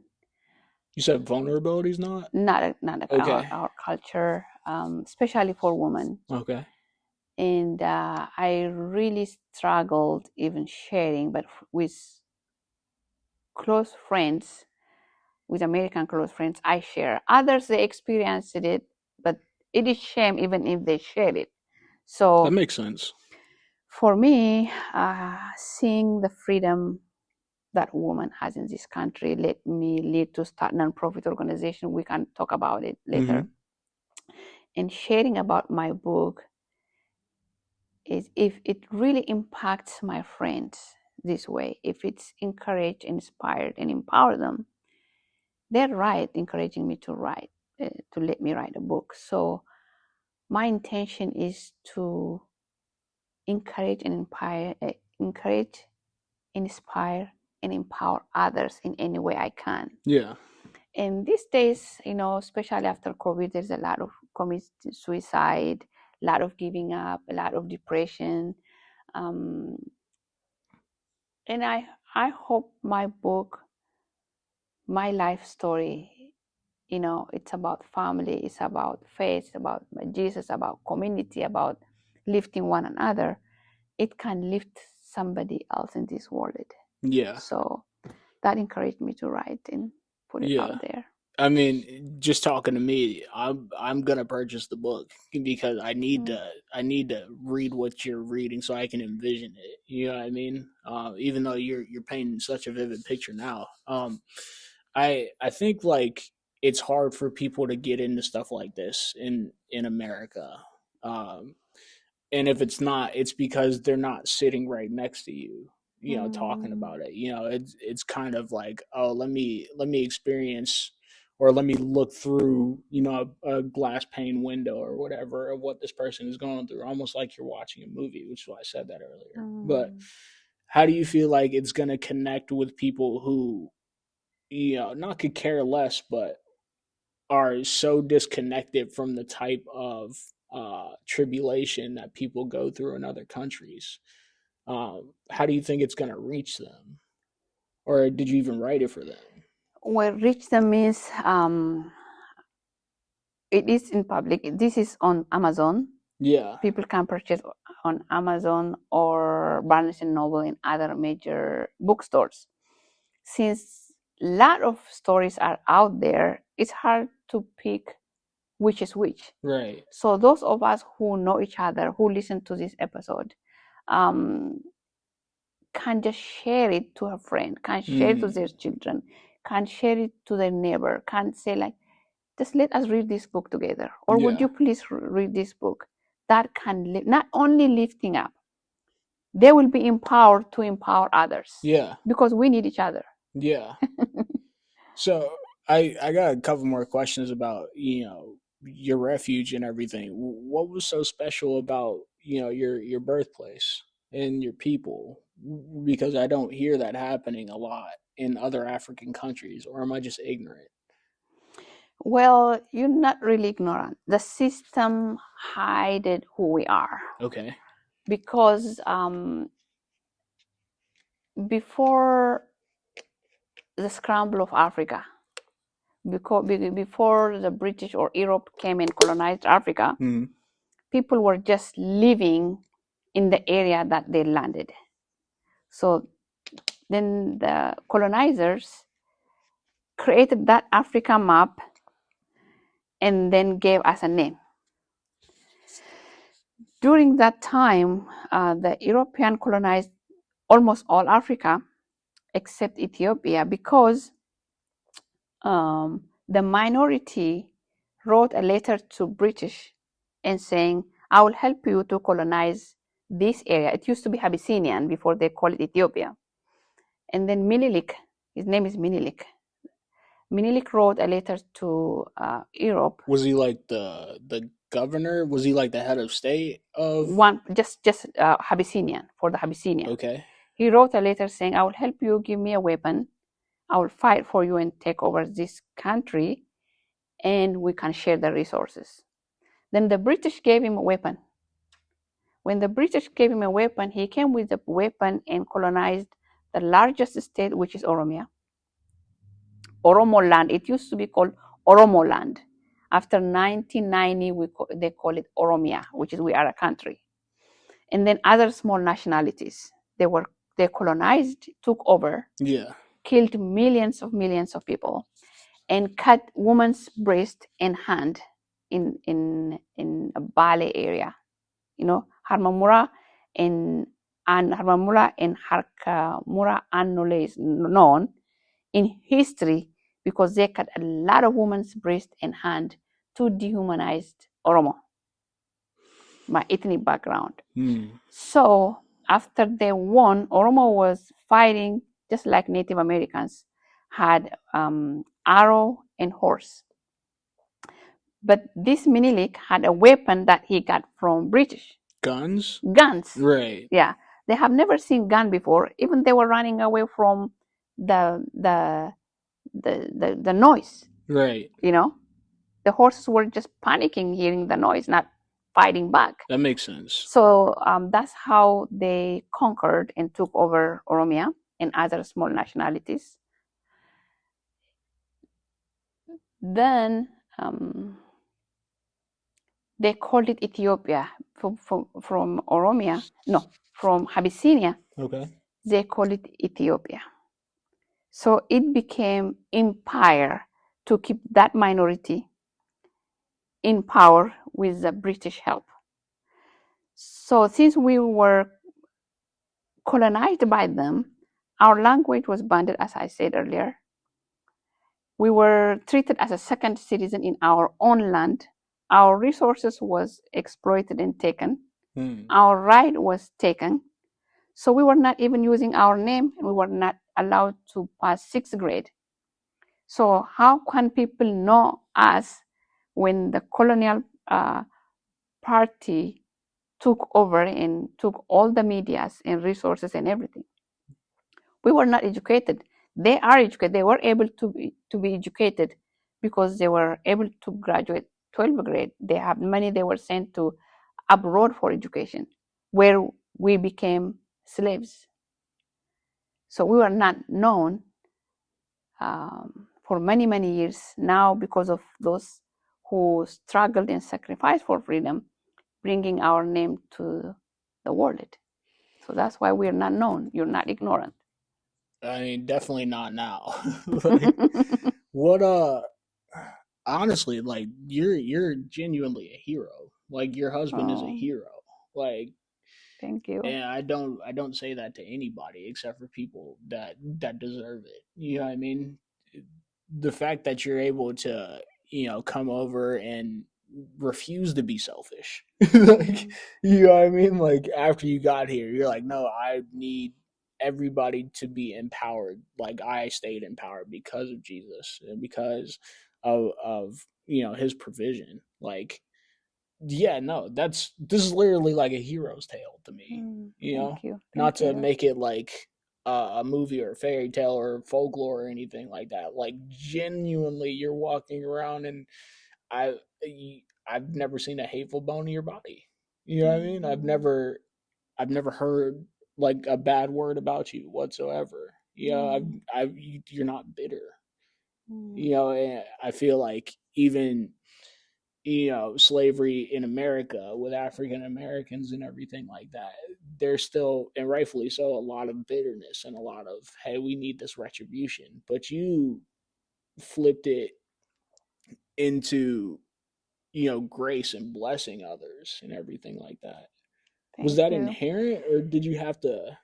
You said vulnerability is not? Not Okay. our culture, especially for women. Okay. And I really struggled even sharing, but with close friends, with American close friends, I share. Others, they experienced it, but it is shame even if they share it. So that makes sense. For me, seeing the freedom that woman has in this country led me lead to start non-profit organization. We can talk about it later. And sharing about my book is if it really impacts my friends this way, if it's encouraged, inspired, and empower them, they're right encouraging me to write, to let me write a book. So my intention is to encourage and inspire and empower others in any way I can. Yeah. in these days, especially after COVID, there's a lot of suicide, a lot of giving up, a lot of depression. Um, and I hope my book, my life story, it's about family, it's about faith, it's about Jesus, about community, about lifting one another. It can lift somebody else in this world. Yeah. So that encouraged me to write and put it out there. I mean, just talking to me, I'm gonna purchase the book because I need to read what you're reading so I can envision it. You know what I mean? Even though you're painting such a vivid picture now, I think like it's hard for people to get into stuff like this in America. And if it's not, it's because they're not sitting right next to you, talking about it. It's kind of like, oh, let me experience, or let me look through, a glass pane window or whatever of what this person is going through, almost like you're watching a movie, which is why I said that earlier. But how do you feel like it's going to connect with people who, not could care less, but are so disconnected from the type of tribulation that people go through in other countries? How do you think it's going to reach them? Or did you even write it for them? Well, reach them means it is in public. This is on Amazon. Yeah. People can purchase on Amazon or Barnes and Noble and other major bookstores. Since a lot of stories are out there, it's hard to pick which is which. Right. So those of us who know each other, who listen to this episode, can just share it to a friend, can share it to their children, can share it to their neighbor, can say like, just let us read this book together, or would you please read this book? That can not only lifting up, they will be empowered to empower others. Yeah. Because we need each other. Yeah. So I got a couple more questions about, your refuge and everything. What was so special about, your birthplace and your people? Because I don't hear that happening a lot in other African countries, or am I just ignorant? Well, you're not really ignorant. The system hided who we are. Okay. Because before the scramble of Africa, before the British or Europe came and colonized Africa, people were just living in the area that they landed. So then the colonizers created that Africa map and then gave us a name. During that time, the European colonized almost all Africa except Ethiopia, because the minority wrote a letter to British and saying, I will help you to colonize this area. It used to be Abyssinian before they called it Ethiopia. And then Minilik, his name is Minilik. Minilik wrote a letter to Europe. Was he like the governor? Was he like the head of state of just Abyssinian, for the Abyssinia? Okay. He wrote a letter saying, I will help you, give me a weapon. I will fight for you and take over this country, and we can share the resources. Then the British gave him a weapon. When the British gave him a weapon, he came with the weapon and colonized the largest state, which is Oromia. Oromo land. It used to be called Oromo land. After 1990, they call it Oromia, which is we are a country. And then other small nationalities. They colonized, took over, killed millions of people, and cut women's breast and hand in a Bale area. Harmamura and Harmamura and Harkamura Annole is known in history because they cut a lot of women's breast and hand to dehumanize Oromo, my ethnic background. So after they won, Oromo was fighting just like Native Americans, had arrow and horse. But this Minilik had a weapon that he got from British. Guns? Guns. Right. Yeah. They have never seen gun before. Even they were running away from the the noise. Right. You know, the horses were just panicking hearing the noise, not fighting back. That makes sense. So that's how they conquered and took over Oromia and other small nationalities. Then they called it Ethiopia from Oromia. No, from Abyssinia. Okay. They called it Ethiopia. So it became empire to keep that minority in power with the British help. So since we were colonized by them, our language was banned, as I said earlier. We were treated as a second citizen in our own land. Our resources was exploited and taken. Our right was taken. So we were not even using our name, and we were not allowed to pass 6th grade. So how can people know us when the colonial party took over and took all the medias and resources and everything? We were not educated. They are educated. They were able to be educated because they were able to graduate 12th grade. They have money. They were sent to abroad for education, where we became slaves. So we were not known for many, many years. Now, because of those who struggled and sacrificed for freedom, bringing our name to the world. So that's why we're not known. You're not ignorant. I mean, definitely not now. Like, what honestly, like you're genuinely a hero. Like your husband is a hero. Like, thank you. and I don't say that to anybody except for people that deserve it. You know what I mean? The fact that you're able to, come over and refuse to be selfish. Like, you know what I mean? Like after you got here, you're like, no, I need everybody to be empowered. Like I stayed empowered because of Jesus and because of his provision. Like, yeah, no, this is literally like a hero's tale to me. Thank you. Not to make it like a movie or a fairy tale or folklore or anything like that. Like genuinely, you're walking around and I I've never seen a hateful bone in your body. You know what I mean? I've never heard like a bad word about you whatsoever. You're not bitter. And I feel like even slavery in America with African Americans and everything like that, there's still, and rightfully so, a lot of bitterness and a lot of, hey, we need this retribution. But you flipped it into, grace and blessing others and everything like that. Was that inherent, or did you have to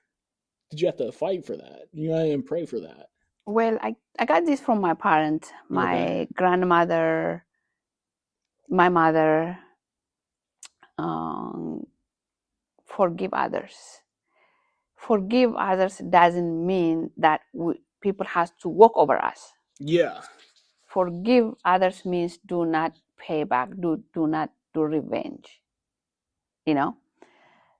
fight for that? And pray for that? Well, I got this from my parents, my grandmother, my mother. Forgive others. Forgive others doesn't mean that people has to walk over us. Yeah. Forgive others means do not pay back, do not do revenge.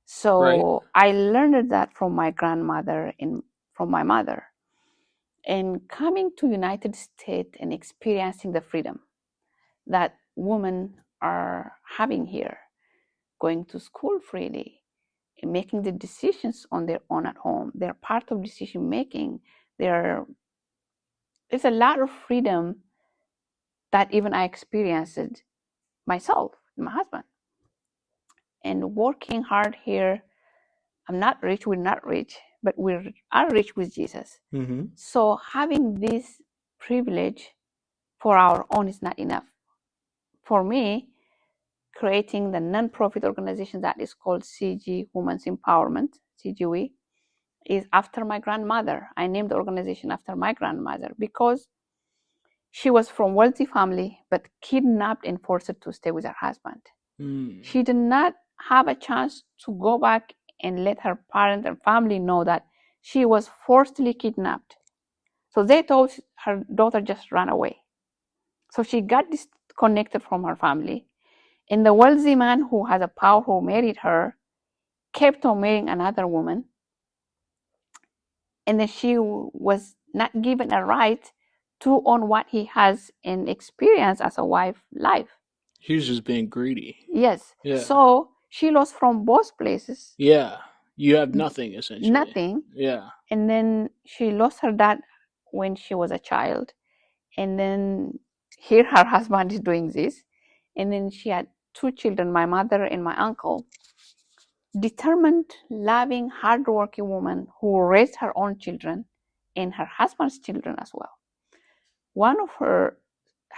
So I learned that from my grandmother and from my mother. And coming to United States and experiencing the freedom that women are having here, going to school freely, and making the decisions on their own at home. They're part of decision making. There's a lot of freedom that even I experienced myself and my husband. And working hard here, I'm not rich, we're not rich, but we are rich with Jesus. Mm-hmm. So having this privilege for our own is not enough. For me, creating the non-profit organization that is called CG Women's Empowerment, CGW, is after my grandmother. I named the organization after my grandmother because she was from wealthy family, but kidnapped and forced to stay with her husband. She did not have a chance to go back and let her parents and family know that she was forcibly kidnapped. So they thought her daughter just ran away. So she got disconnected from her family. And the wealthy man who has a power who married her kept on marrying another woman. And then she was not given a right to own what he has and experience as a wife life. He was just being greedy. Yes. Yeah. So she lost from both places. Yeah. You have nothing, essentially. Nothing. Yeah. And then she lost her dad when she was a child. And then here her husband is doing this. And then she had 2 children, my mother and my uncle. Determined, loving, hardworking woman who raised her own children and her husband's children as well. One of her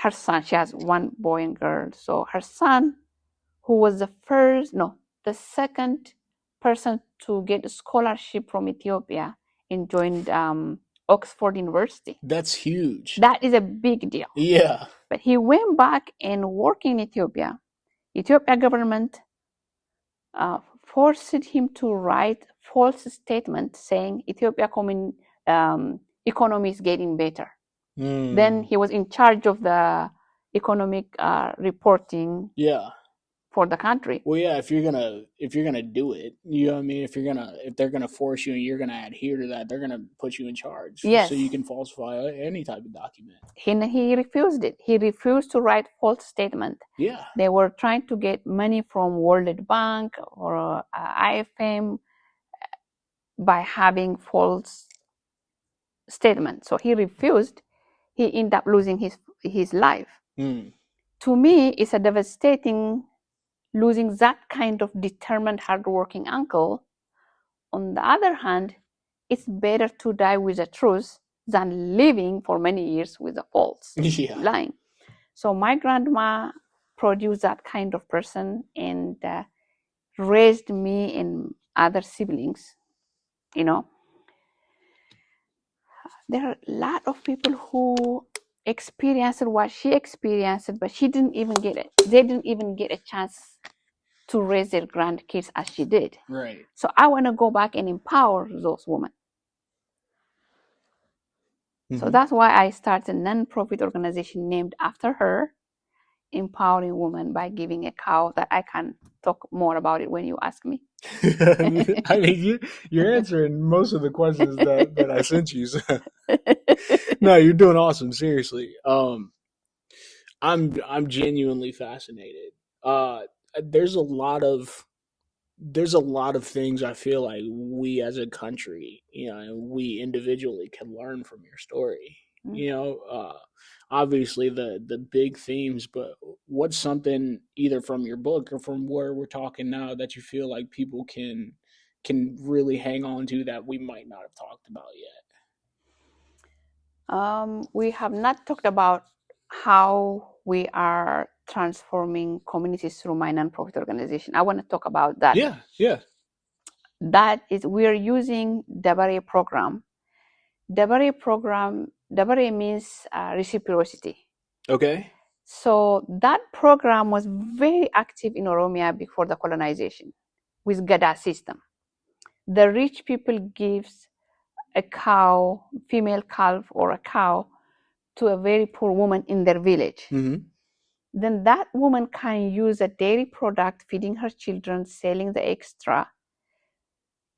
son, she has 1 boy and girl. So her son, who was the second person to get a scholarship from Ethiopia and joined Oxford University. That's huge. That is a big deal. Yeah. But he went back and worked in Ethiopia. Ethiopia government forced him to write false statement saying Ethiopia economy is getting better. Then he was in charge of the economic reporting. Yeah. For the country. Well, yeah, if you're gonna do it, you know what I mean. If they're gonna force you and you're gonna adhere to that, they're gonna put you in charge. Yes. So you can falsify any type of document. He refused it. He refused to write false statement. Yeah. They were trying to get money from World Bank or IFM by having false statement. So he refused. He ended up losing his life. To me, it's a devastating losing that kind of determined, hardworking uncle. On the other hand, it's better to die with the truth than living for many years with a false lying. So my grandma produced that kind of person and raised me and other siblings. You know, there are a lot of people who experienced what she experienced, but she didn't even get it. They didn't even get a chance to raise their grandkids as she did. Right. So I want to go back and empower those women. So that's why I started a non-profit organization named after her, empowering women by giving a cow that I can talk more about it when you ask me. I mean, you're answering most of the questions that I sent you. So. No, you're doing awesome. Seriously. I'm genuinely fascinated. There's a lot of things I feel like we as a country, and we individually can learn from your story. Obviously the big themes, but what's something either from your book or from where we're talking now that you feel like people can really hang on to that we might not have talked about yet? We have not talked about how we are transforming communities through my nonprofit organization. I want to talk about that. Yeah. That is, we are using Dabare program. Dabare means reciprocity. Okay. So that program was very active in Oromia before the colonization with Gada system. The rich people gives a cow, female calf or a cow, to a very poor woman in their village. Then that woman can use a dairy product, feeding her children, selling the extra,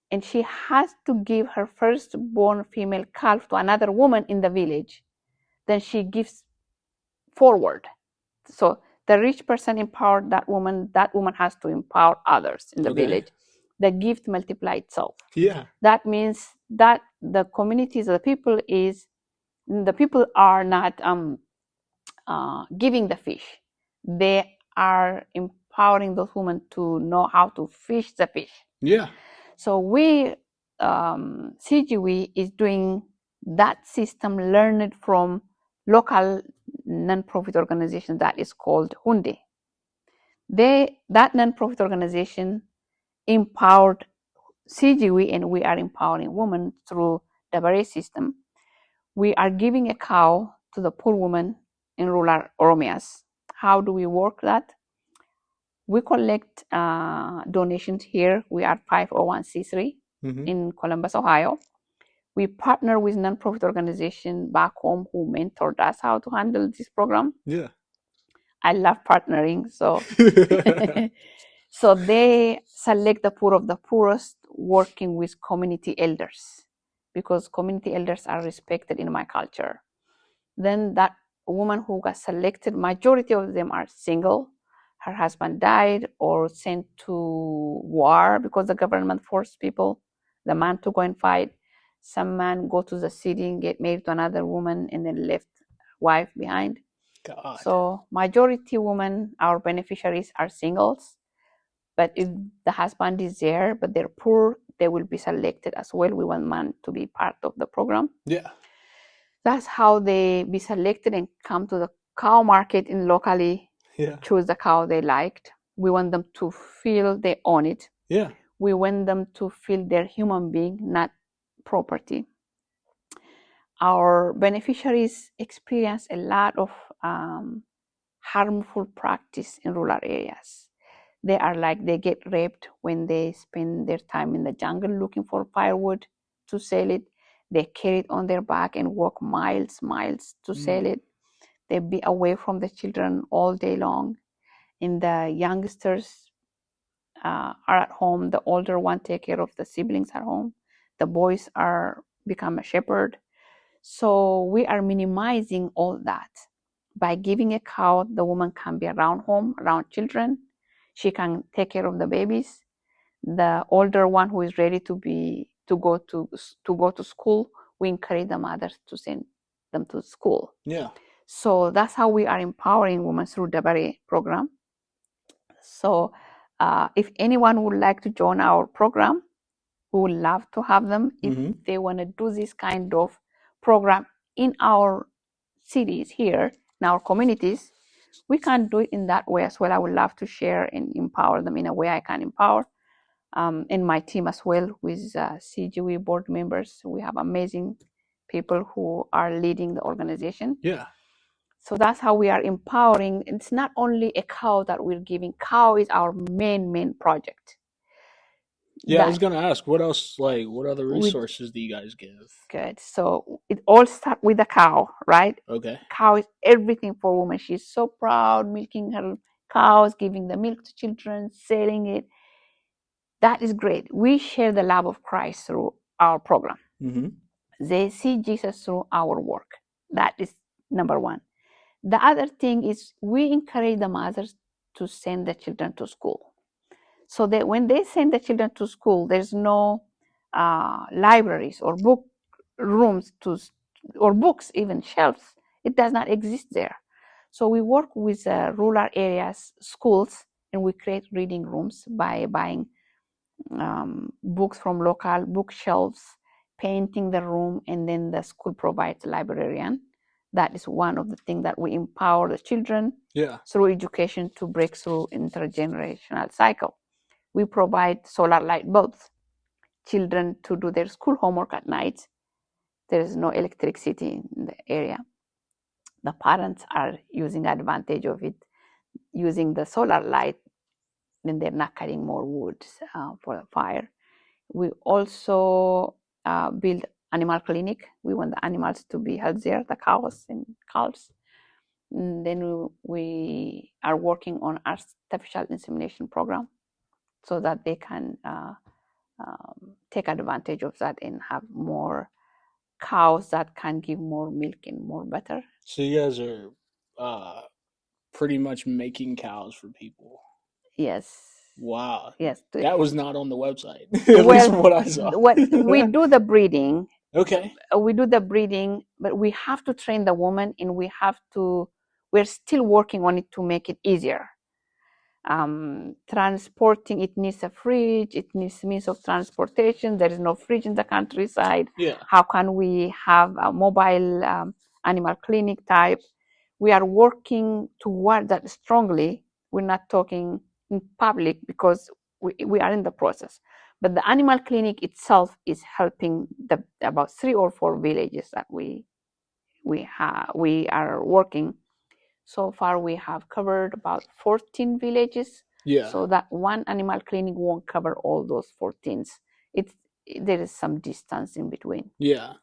and she has to give her firstborn female calf to another woman in the village. Then she gives forward. So the rich person empowered that woman has to empower others in the village. The gift multiplies itself. Yeah. That means that the communities, the people are not giving the fish. They are empowering those women to know how to fish the fish. Yeah. So we, CGW is doing that system learned from local non-profit organization that is called Hunde. That non-profit organization empowered CGW, and we are empowering women through the Dabare system. We are giving a cow to the poor woman in rural Oromias. How do we work that? We collect donations here. We are 501c3 in Columbus, Ohio. We partner with nonprofit organization back home who mentored us how to handle this program. Yeah. I love partnering. So, so they select the poor of the poorest, working with community elders, because community elders are respected in my culture. Then that woman who got selected, majority of them are single. Her husband died or sent to war because the government forced people, the man to go and fight. Some man go to the city and get married to another woman and then left wife behind. God. So majority women, our beneficiaries, are singles. But if the husband is there, but they're poor, they will be selected as well. We want man to be part of the program. Yeah. That's how they be selected and come to the cow market and locally choose the cow they liked. We want them to feel they own it. Yeah. We want them to feel they're human being, not property. Our beneficiaries experience a lot of harmful practice in rural areas. They get raped when they spend their time in the jungle looking for firewood to sell it. They carry it on their back and walk miles to sell it. They be away from the children all day long. And the youngsters are at home. The older one take care of the siblings at home. The boys are become a shepherd. So we are minimizing all that. By giving a cow, the woman can be around home, around children. She can take care of the babies. The older one who is ready to go to school, we encourage the mothers to send them to school. Yeah. So that's how we are empowering women through the Dabare program. So if anyone would like to join our program, we would love to have them. If they want to do this kind of program in our cities here, in our communities, we can do it in that way as well. I would love to share and empower them in a way I can empower. And my team as well with CGW board members. We have amazing people who are leading the organization. Yeah. So that's how we are empowering. It's not only a cow that we're giving. Cow is our main project. Yeah, I was gonna ask, what else? Like, what other resources do you guys give? Good. So it all starts with the cow, right? Okay. Cow is everything for women. She's so proud, milking her cows, giving the milk to children, selling it. That is great. We share the love of Christ through our program. They see Jesus through our work. That is number one. The other thing is we encourage the mothers to send the children to school. So that when they send the children to school, there's no libraries or book rooms or books, even shelves. It does not exist there. So we work with rural areas, schools, and we create reading rooms by buying books from local bookshelves, painting the room, and then the school provides a librarian. That is one of the things that we empower the children through education to break through intergenerational cycle. We provide solar light bulbs, children to do their school homework at night. There is no electricity in the area. The parents are using advantage of it, using the solar light, then they're not cutting more wood for the fire. We also build animal clinic. We want the animals to be healthier, the cows and calves. And then we are working on artificial insemination program so that they can take advantage of that and have more cows that can give more milk and more butter. So you guys are pretty much making cows for people. Yes. Wow. Yes. That was not on the website. At least from what I saw. We do the breeding. Okay. We do the breeding, but we have to train the woman, and we're still working on it to make it easier. Transporting, it needs a fridge, it needs means of transportation. There is no fridge in the countryside. Yeah. How can we have a mobile animal clinic type? We are working toward that strongly. We're not talking in public because we are in the process. But the animal clinic itself is helping about 3 or 4 villages that we are working. So far, we have covered about 14 villages. Yeah. So that one animal clinic won't cover all those 14s. There is some distance in between. Yeah.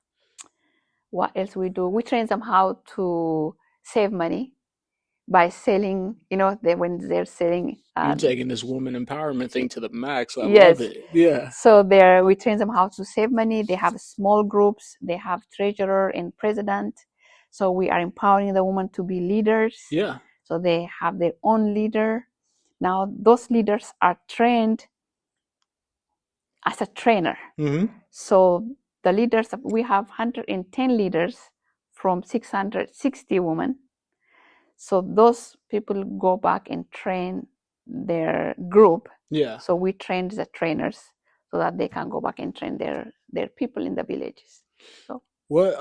What else we do? We train them how to save money by selling. When they're selling. You're taking this woman empowerment thing to the max. I Yes. love it. Yeah. So we train them how to save money. They have small groups. They have treasurer and president. So we are empowering the women to be leaders. Yeah. So they have their own leader. Now those leaders are trained as a trainer. Mm-hmm. So the leaders, we have 110 leaders from 660 women. So those people go back and train their group. Yeah. So we trained the trainers so that they can go back and train their people in the villages. So what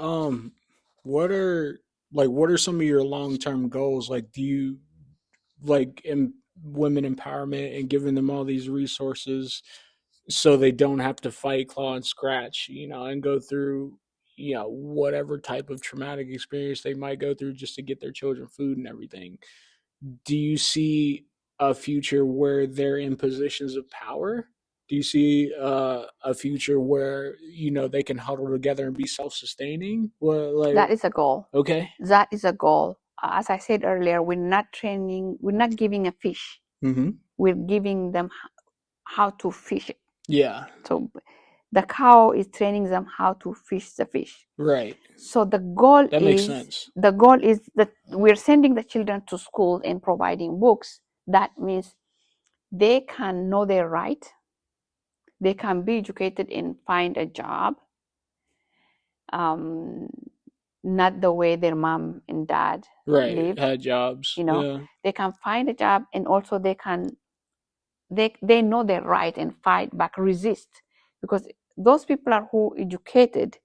are some of your long-term goals? Like, do you like women empowerment and giving them all these resources so they don't have to fight, claw, and scratch, and go through, whatever type of traumatic experience they might go through just to get their children food and everything? Do you see a future where they're in positions of power? Do you see a future where they can huddle together and be self-sustaining? Well, like, that is a goal. okay, That is a goal. As I said earlier, we're not giving a fish. mm-hmm. We're giving them how to fish it. Yeah. So the cow is training them how to fish the fish. Right. So the goal That makes sense. that we're sending the children to school and providing books. That means they can know their right. They can be educated and find a job. Not the way their mom and dad live. Had jobs. Yeah. They can find a job, and also they know their right and fight back, resist, because those people are who educated,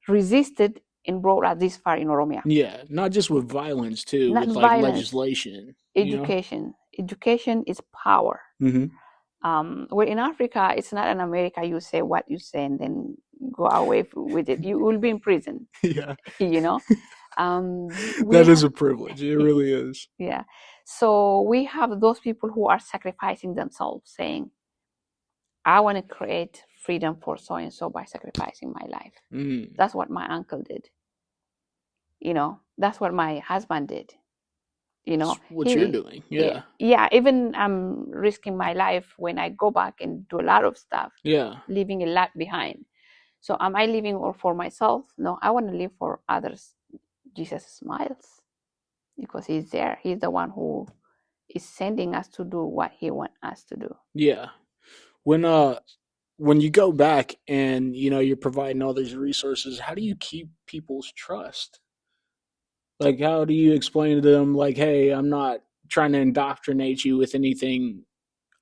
resisted, and brought us this far in Oromia. Yeah, not just with violence too, Not with like violence, legislation. education. Education is power. Mm-hmm. Well, in Africa, it's not in America. You say what you say and then go away with it. You will be in prison. Yeah. That is a privilege. It really is. Yeah. So we have those people who are sacrificing themselves, saying, I want to create freedom for so and so by sacrificing my life. Mm. That's what my uncle did. That's what my husband did. That's what you're doing. Yeah. Yeah. Even I'm risking my life when I go back and do a lot of stuff. Yeah. Leaving a lot behind. So am I living all for myself? No, I want to live for others. Jesus smiles because he's there. He's the one who is sending us to do what he wants us to do. Yeah. When you go back and you're providing all these resources, how do you keep people's trust? Like, how do you explain to them, like, hey, I'm not trying to indoctrinate you with anything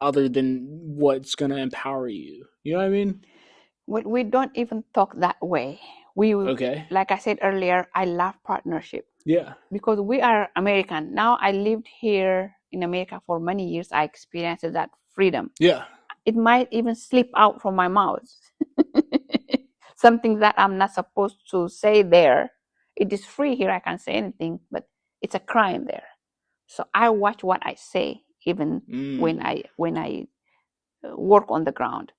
other than what's going to empower you? You know what I mean? We don't even talk that way. Okay. Like I said earlier, I love partnership. Yeah. Because we are American. Now I lived here in America for many years. I experienced that freedom. Yeah. It might even slip out from my mouth. Something that I'm not supposed to say there. It is free here. I can say anything, but it's a crime there. So I watch what I say, even when I work on the ground.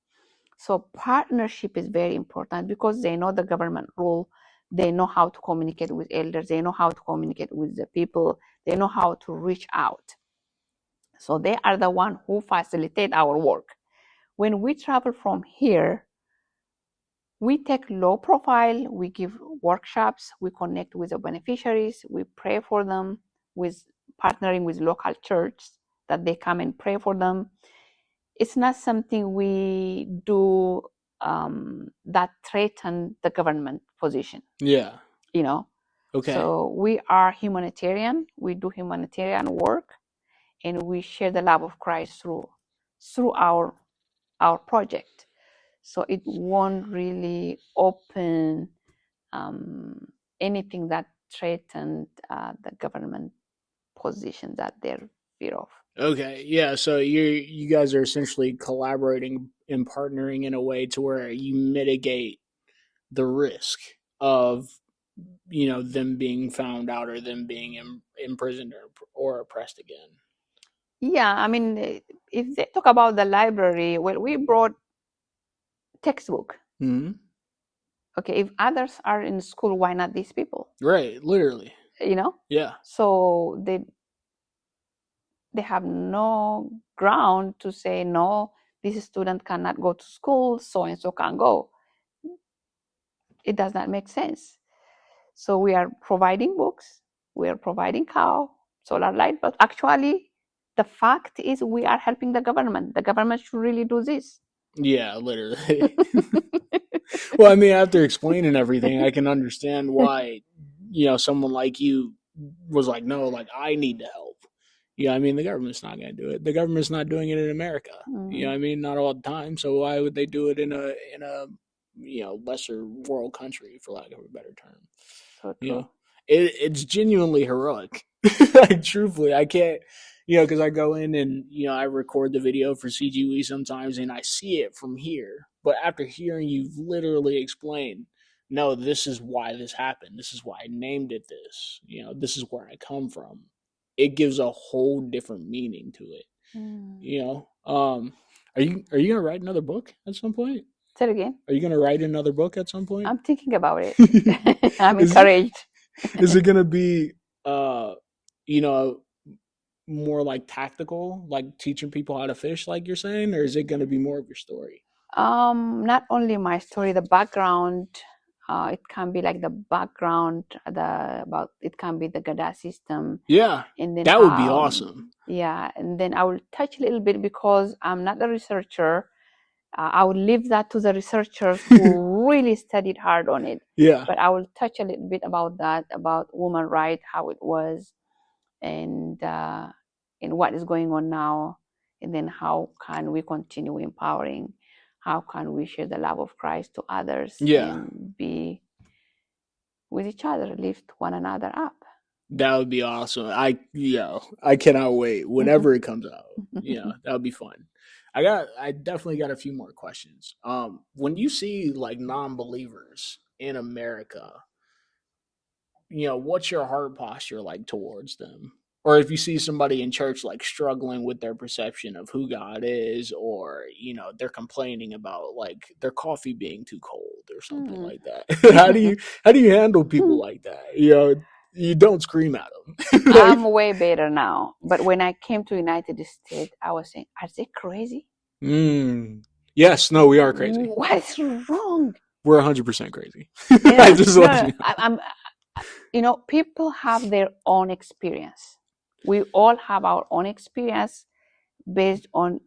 So partnership is very important because they know the government rule. They know how to communicate with elders. They know how to communicate with the people. They know how to reach out. So they are the one who facilitate our work. When we travel from here, we take low profile, we give workshops, we connect with the beneficiaries, we pray for them, with partnering with local churches that they come and pray for them. It's not something we do that threaten the government position. Yeah. Okay. So we are humanitarian. We do humanitarian work, and we share the love of Christ through our project. So it won't really open anything that threatened the government position that they're fear of. Okay, yeah. So you guys are essentially collaborating and partnering in a way to where you mitigate the risk of them being found out or them being imprisoned or oppressed again. Yeah, I mean, if they talk about the library, well, we brought textbook. Mm-hmm. Okay, if others are in school, why not these people? Right, literally. Yeah. So they have no ground to say, no, this student cannot go to school, so and so can go. It does not make sense. So we are providing books, we are providing cow, solar light, but actually the fact is we are helping the government. The government should really do this. Yeah, literally. Well, I mean, after explaining everything, I can understand why, someone like you was like, no, like I need to help. I mean, the government's not going to do it. The government's not doing it in America. I mean, not all the time. So why would they do it in a lesser world country, for lack of a better term? So You true. know, it's genuinely heroic. Like, truthfully, I can't, because I go in and I record the video for CGWE sometimes, and I see it from here. But after hearing you literally explain, no, this is why this happened. This is why I named it this. This is where I come from. It gives a whole different meaning to it. Are you gonna write another book at some point? Say it again. Are you gonna write another book at some point? I'm thinking about it. I'm encouraged. Is it gonna be more like tactical, like teaching people how to fish, like you're saying, or is it gonna be more of your story? Not only my story, the background. It can be like the background, it can be the Gada system. Yeah, and then that would be awesome. Yeah, and then I will touch a little bit because I'm not a researcher. I will leave that to the researchers who really studied hard on it. Yeah. But I will touch a little bit about that, about women rights, how it was, and what is going on now, and then how can we continue empowering? How can we share the love of Christ to others and be with each other, lift one another up? That would be awesome. I cannot wait whenever it comes out. That would be fun. I definitely got a few more questions. When you see like non-believers in America, what's your heart posture like towards them? Or if you see somebody in church like struggling with their perception of who God is, or they're complaining about like their coffee being too cold or something like that. how do you handle people like that? You don't scream at them. Like, I'm way better now. But when I came to United States, I was saying, are they crazy? Yes, no, we are crazy. What is wrong? We're 100% crazy. I just people have their own experience. We all have our own experience based on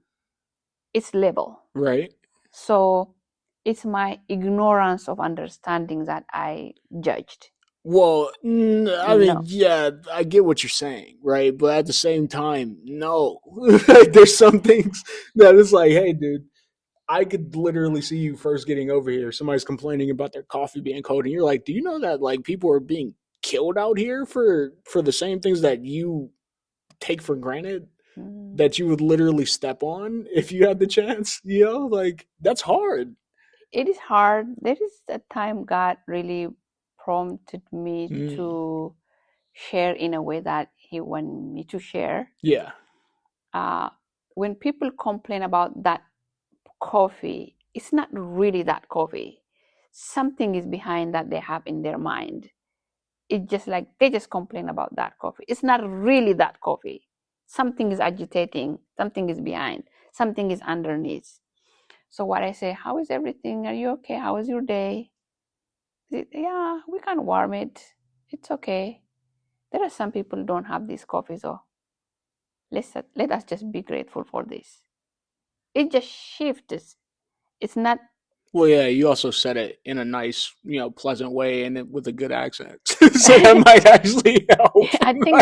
its level. Right. So it's my ignorance of understanding that I judged. Well, I mean, yeah, I get what you're saying, right? But at the same time, no. There's some things that it's like, hey, dude, I could literally see you first getting over here. Somebody's complaining about their coffee being cold, and you're like, do you know that like people are being killed out here for the same things that you take for granted, that you would literally step on if you had the chance? Like, that's hard. It is hard. There is a time God really prompted me to share in a way that He wanted me to share. Yeah. When people complain about that coffee, it's not really that coffee. Something is behind that they have in their mind. It's just like they just complain about that coffee. It's not really that coffee. Something is agitating. Something is behind. Something is underneath. So what I say, how is everything? Are you okay? How was your day? Yeah, we can warm it. It's okay. There are some people who don't have this coffee, so let us just be grateful for this. It just shifts. It's not. Well, yeah, you also said it in a nice, pleasant way, and with a good accent. So that might actually help. I think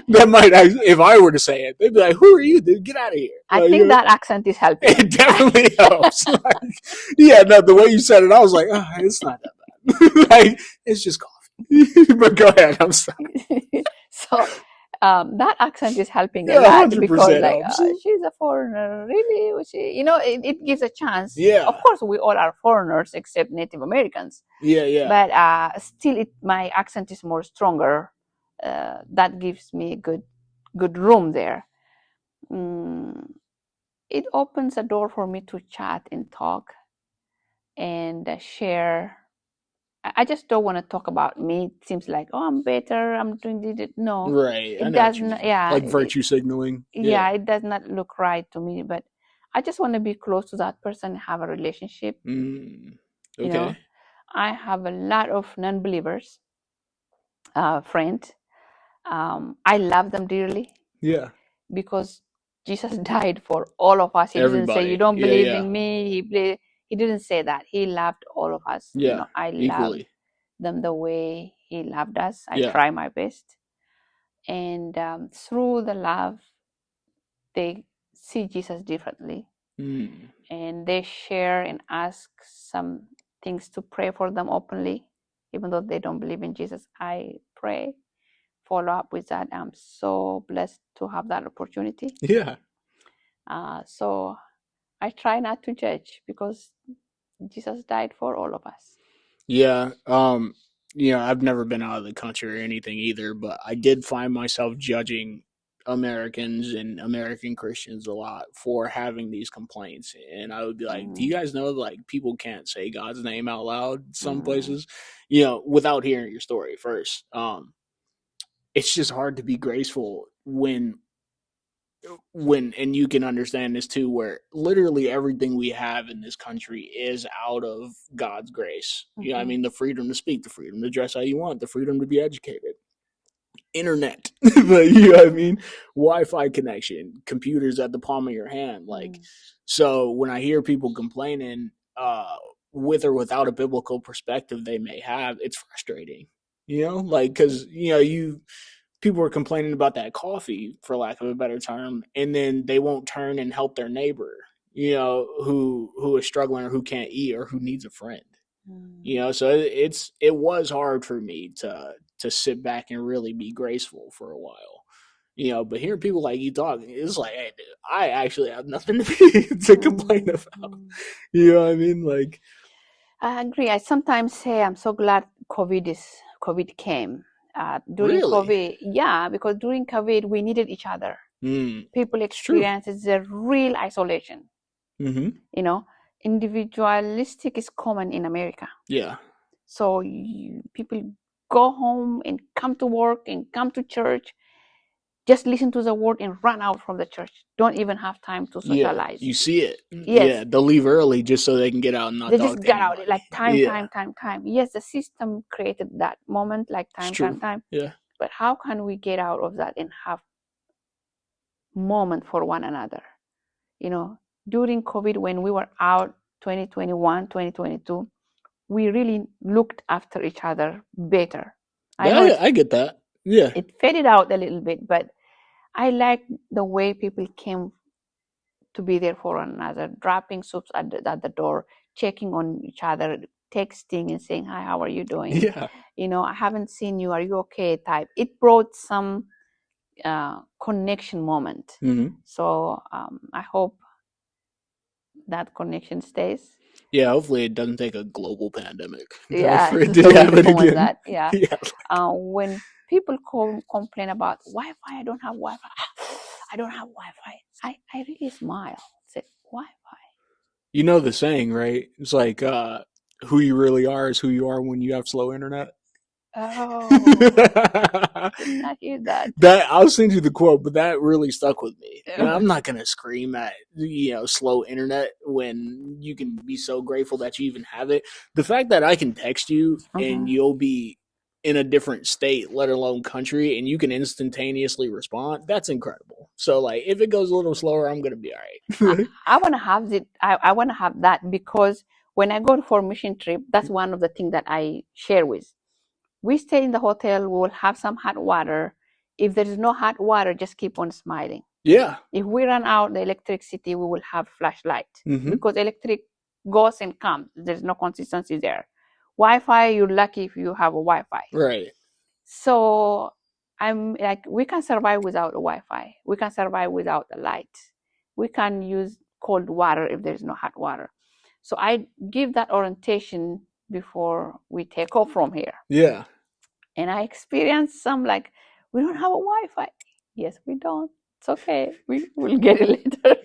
that might actually, if I were to say it, they'd be like, "Who are you, dude? Get out of here!" I think that accent is helping. It definitely helps. No, the way you said it, I was like, "Oh, it's not that bad. Like, it's just coffee." But go ahead. I'm sorry. So that accent is helping a lot because she's a foreigner, really. It gives a chance. Yeah. Of course, we all are foreigners except Native Americans. Yeah. But still, my accent is more stronger. That gives me good room there. It opens a door for me to chat and talk and share. I just don't want to talk about me. It seems like, oh, I'm better. I'm doing it. No, right. It doesn't. Yeah, like virtue signaling. Yeah, it does not look right to me. But I just want to be close to that person, have a relationship. Okay. I have a lot of non-believers, friend. I love them dearly Yeah. because Jesus died for all of us. He didn't say, "You Everybody. don't Yeah, believe yeah. in me." He didn't say that. He loved all of us. Yeah. I love Equally. them the way He loved us. I Yeah. try my best, and through the love, they see Jesus differently, Mm. and they share and ask some things to pray for them openly, even though they don't believe in Jesus. I pray, follow up with that. I'm so blessed to have that opportunity. Yeah. So I try not to judge because Jesus died for all of us. Yeah. I've never been out of the country or anything either, but I did find myself judging Americans and American Christians a lot for having these complaints. And I would be like, do you guys know like people can't say God's name out loud some Mm, places, without hearing your story first. It's just hard to be graceful when and you can understand this too, where literally everything we have in this country is out of God's grace. I mhm, mean, the freedom to speak, the freedom to dress how you want, the freedom to be educated, internet, but what I mean, Wi-Fi connection, computers at the palm of your hand. Like, mm, so when I hear people complaining, with or without a biblical perspective they may have, it's frustrating. Like, because you people are complaining about that coffee, for lack of a better term, and then they won't turn and help their neighbor, who is struggling or who can't eat or who needs a friend. mm, So it was hard for me to sit back and really be graceful for a while. But hearing people like you talking, it's like, hey, dude, I actually have nothing to complain mm, about. mm. You know what I mean? Like, I agree. I sometimes say I'm so glad COVID came. During really? COVID, yeah, because during COVID we needed each other. People It's true. experiences the real isolation. Mm-hmm. You know, individualistic is common in America. Yeah. So people go home and come to work and come to church, just listen to the word and run out from the church. Don't even have time to Yeah. socialize. You see it. Yes, Yeah. They'll leave early just so they can get out and not they talk just to got out like anybody. time, Yeah. time, time, time. Yes, the system created that moment, like It's time, true. time, time. Yeah. But how can we get out of that and have moment for one another? You know, during COVID, when we were out 2021, 2022, we really looked after each other better. I know I get that. Yeah. it faded out a little bit, but I like the way people came to be there for one another, dropping soups at the door, checking on each other, texting and saying, "Hi, how are you doing? Yeah. I haven't seen you. Are you okay?" Type. It brought some connection moment. Mm-hmm. So I hope that connection stays. Yeah. Hopefully, it doesn't take a global pandemic Yeah, for it to so we happen don't want again. that. Yeah. Yeah. When people complain about Wi-Fi, I don't have Wi-Fi. I don't have Wi-Fi. I really smile. Say Wi-Fi. The saying, right? It's like, who you really are is who you are when you have slow internet. Oh, that did not hear that. I'll send you the quote, but that really stuck with me. I'm not gonna scream at slow internet when you can be so grateful that you even have it. The fact that I can text you and Mhm. you'll be in a different state, let alone country, and you can instantaneously respond, that's incredible. So like if it goes a little slower, I'm gonna be all I, right. I want to have it. I want to have that because when I go for mission trip, that's one of the things that I share with. We stay in the hotel. We will have some hot water. If there is no hot water, just keep on smiling. Yeah. If we run out the electricity, we will have flashlight Mm-hmm. because electric goes and comes. There's no consistency there. Wi-Fi, you're lucky if you have a Wi-Fi. Right. So I'm like, we can survive without a Wi-Fi. We can survive without a light. We can use cold water if there's no hot water. So I give that orientation before we take off from here. Yeah. And I experienced some like, we don't have a Wi-Fi. Yes, we don't. It's okay. We will get it later.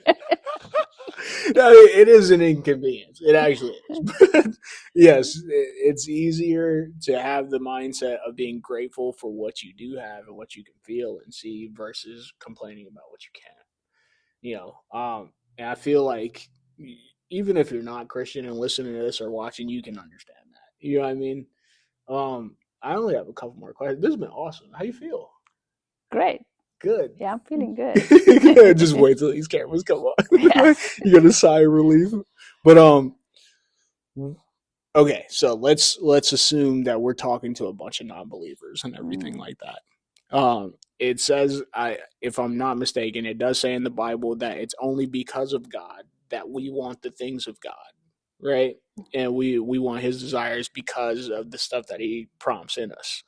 No, it is an inconvenience. It actually is. But yes, it's easier to have the mindset of being grateful for what you do have and what you can feel and see versus complaining about what you can't. And I feel like even if you're not Christian and listening to this or watching, you can understand that. You know what I mean? I only have a couple more questions. This has been awesome. How you feel? Great. Good. Yeah, I'm feeling good. Just wait till these cameras come on. Yes. You get a sigh of relief. But okay, so let's assume that we're talking to a bunch of non-believers and everything like that. It says, if I'm not mistaken, it does say in the Bible that it's only because of God that we want the things of God, right? And we want His desires because of the stuff that He prompts in us.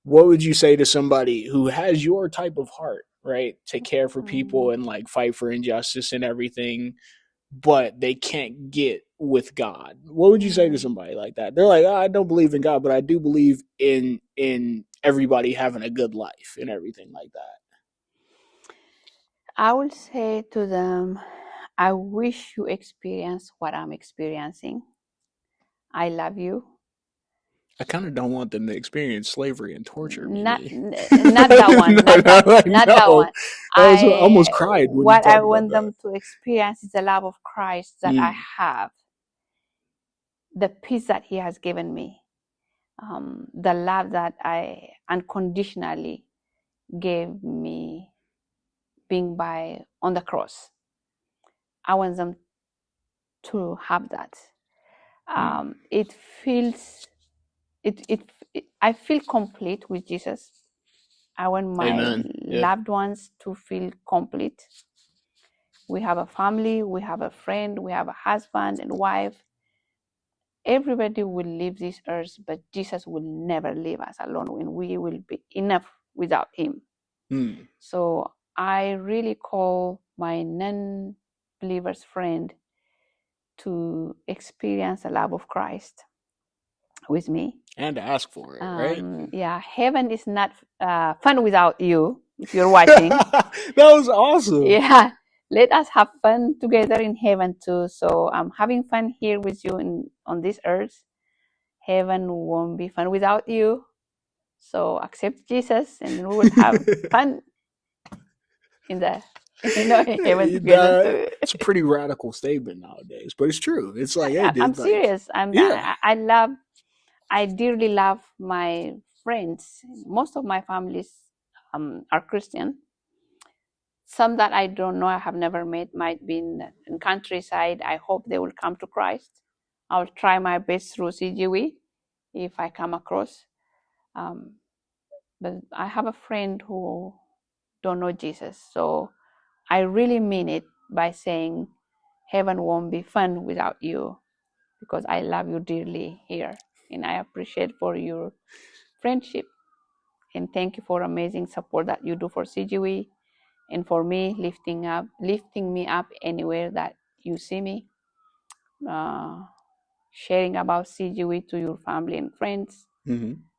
What would you say to somebody who has your type of heart, right, to care for people and like fight for injustice and everything, but they can't get with God? What would you say to somebody like that? They're like, I don't believe in God, but I do believe in everybody having a good life and everything like that. I will say to them, I wish you experience what I'm experiencing. I love you. I kind of don't want them to experience slavery and torture. Not that one. Not that one. I almost cried when you what I talked want about them to experience is the love of Christ that I have, the peace that He has given me, the love that I unconditionally gave me being by on the cross. I want them to have that. It feels I feel complete with Jesus. I want my loved ones to feel complete. We have a family, we have a friend, we have a husband and wife. Everybody will leave this earth, but Jesus will never leave us alone, and we will be enough without Him. So I really call my non-believers friend to experience the love of Christ with me. And to ask for it, right? Yeah, heaven is not fun without you, if you're watching. That was awesome. Yeah, let us have fun together in heaven too. So I'm having fun here with you on this earth. Heaven won't be fun without you. So accept Jesus and we will have fun in the heaven together. It's a pretty radical statement nowadays, but it's true. It's like, hey, dude, I'm serious. I dearly love my friends. Most of my families are Christian. Some that I don't know, I have never met, might be in countryside. I hope they will come to Christ. I'll try my best through CGW if I come across. But I have a friend who don't know Jesus. So I really mean it by saying heaven won't be fun without you, because I love you dearly here. And I appreciate for your friendship. And thank you for amazing support that you do for CGW and for me, lifting me up anywhere that you see me. Sharing about CGW to your family and friends.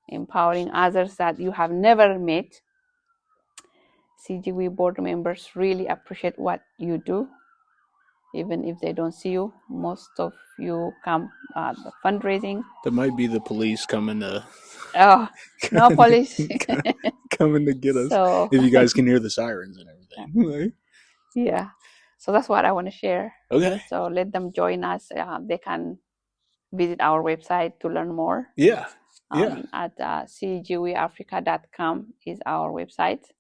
Empowering others that you have never met. CGW board members really appreciate what you do. Even if they don't see you, most of you come the fundraising. There might be the police coming to. Oh, no police coming to get us. So, if you guys can hear the sirens and everything. Yeah. So that's what I want to share. Okay. So let them join us. They can visit our website to learn more. Yeah. At cgwafrica.com is our website.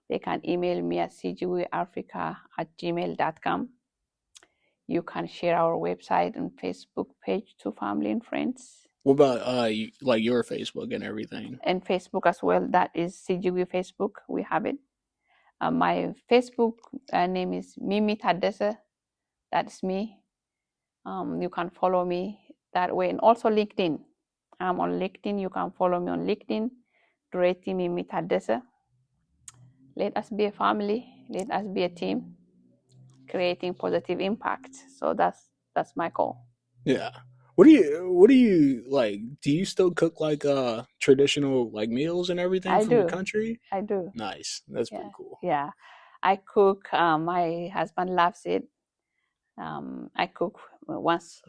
They can email me at cgwafrica@gmail.com. You can share our website and Facebook page to family and friends. What about like your Facebook and everything? And Facebook as well. That is CGW Facebook. We have it. My Facebook name is Mimi Tadesse. That's me. You can follow me that way. And also LinkedIn. I'm on LinkedIn. You can follow me on LinkedIn. Dureti Mimi Tadesse. Let us be a family. Let us be a team, creating positive impact. So that's my goal. Yeah. What do you like? Do you still cook like traditional like meals and everything from your country? I do. Nice. That's pretty cool. Yeah. I cook. My husband loves it. I cook once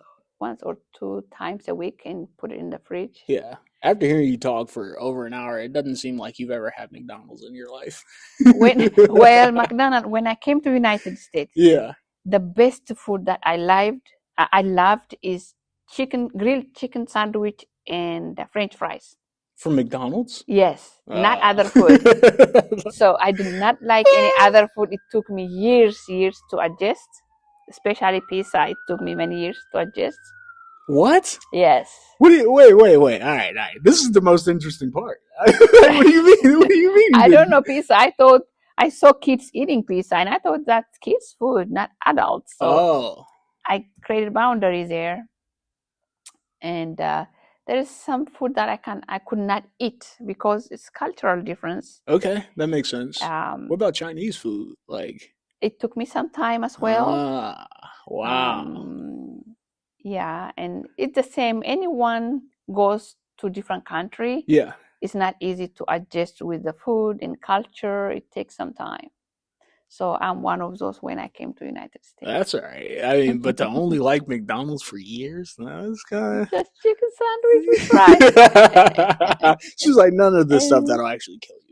or 2 times a week and put it in the fridge. Yeah. After hearing you talk for over an hour, it doesn't seem like you've ever had McDonald's in your life. McDonald's, when I came to the United States, the best food that I loved is grilled chicken sandwich and French fries. From McDonald's? Yes, not other food. So I do not like any other food. It took me years to adjust, especially pizza. It took me many years to adjust. What? Yes. Wait. All right. This is the most interesting part. What do you mean? What do you mean? I don't know pizza. I saw kids eating pizza, and I thought that's kids' food, not adults. So I created boundaries there, and there is some food that I could not eat because it's cultural difference. Okay, that makes sense. What about Chinese food? Like, it took me some time as well. Wow. Yeah, and it's the same. Anyone goes to different country. Yeah. It's not easy to adjust with the food and culture. It takes some time. So I'm one of those when I came to United States. That's all right. I mean, but to only like McDonald's for years, that's kind of just chicken sandwich with fries. She's like, none of this stuff that'll actually kill you.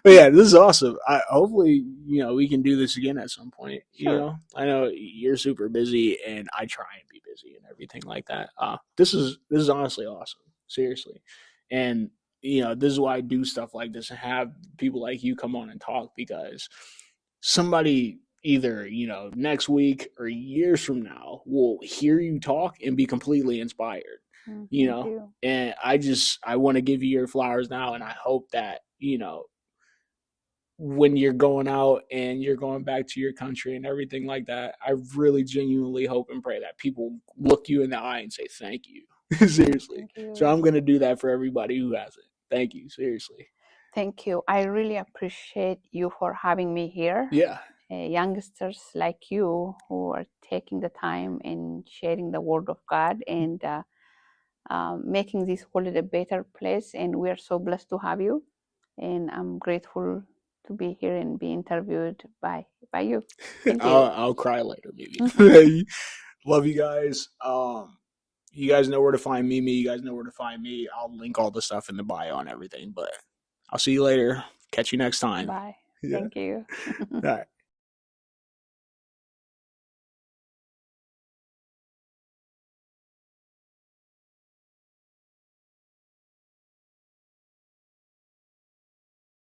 But yeah, this is awesome. Hopefully, we can do this again at some point. Sure. I know you're super busy, and I try and be busy and everything like that. This is honestly awesome. Seriously, and this is why I do stuff like this and have people like you come on and talk, because somebody either next week or years from now will hear you talk and be completely inspired. You. And I want to give you your flowers now, and I hope that when you're going out and you're going back to your country and everything like that, I really genuinely hope and pray that people look you in the eye and say thank you. Seriously. Thank you. So I'm going to do that for everybody who has it. Thank you. Seriously. Thank you. I really appreciate you for having me here. Yeah. Youngsters like you who are taking the time and sharing the word of God and making this world a better place. And we are so blessed to have you. And I'm grateful to be here and be interviewed by you. Thank you. I'll cry later, maybe. Love you guys. You guys know where to find me. You guys know where to find me. I'll link all the stuff in the bio and everything. But I'll see you later. Catch you next time. Bye. Yeah. Thank you. All right.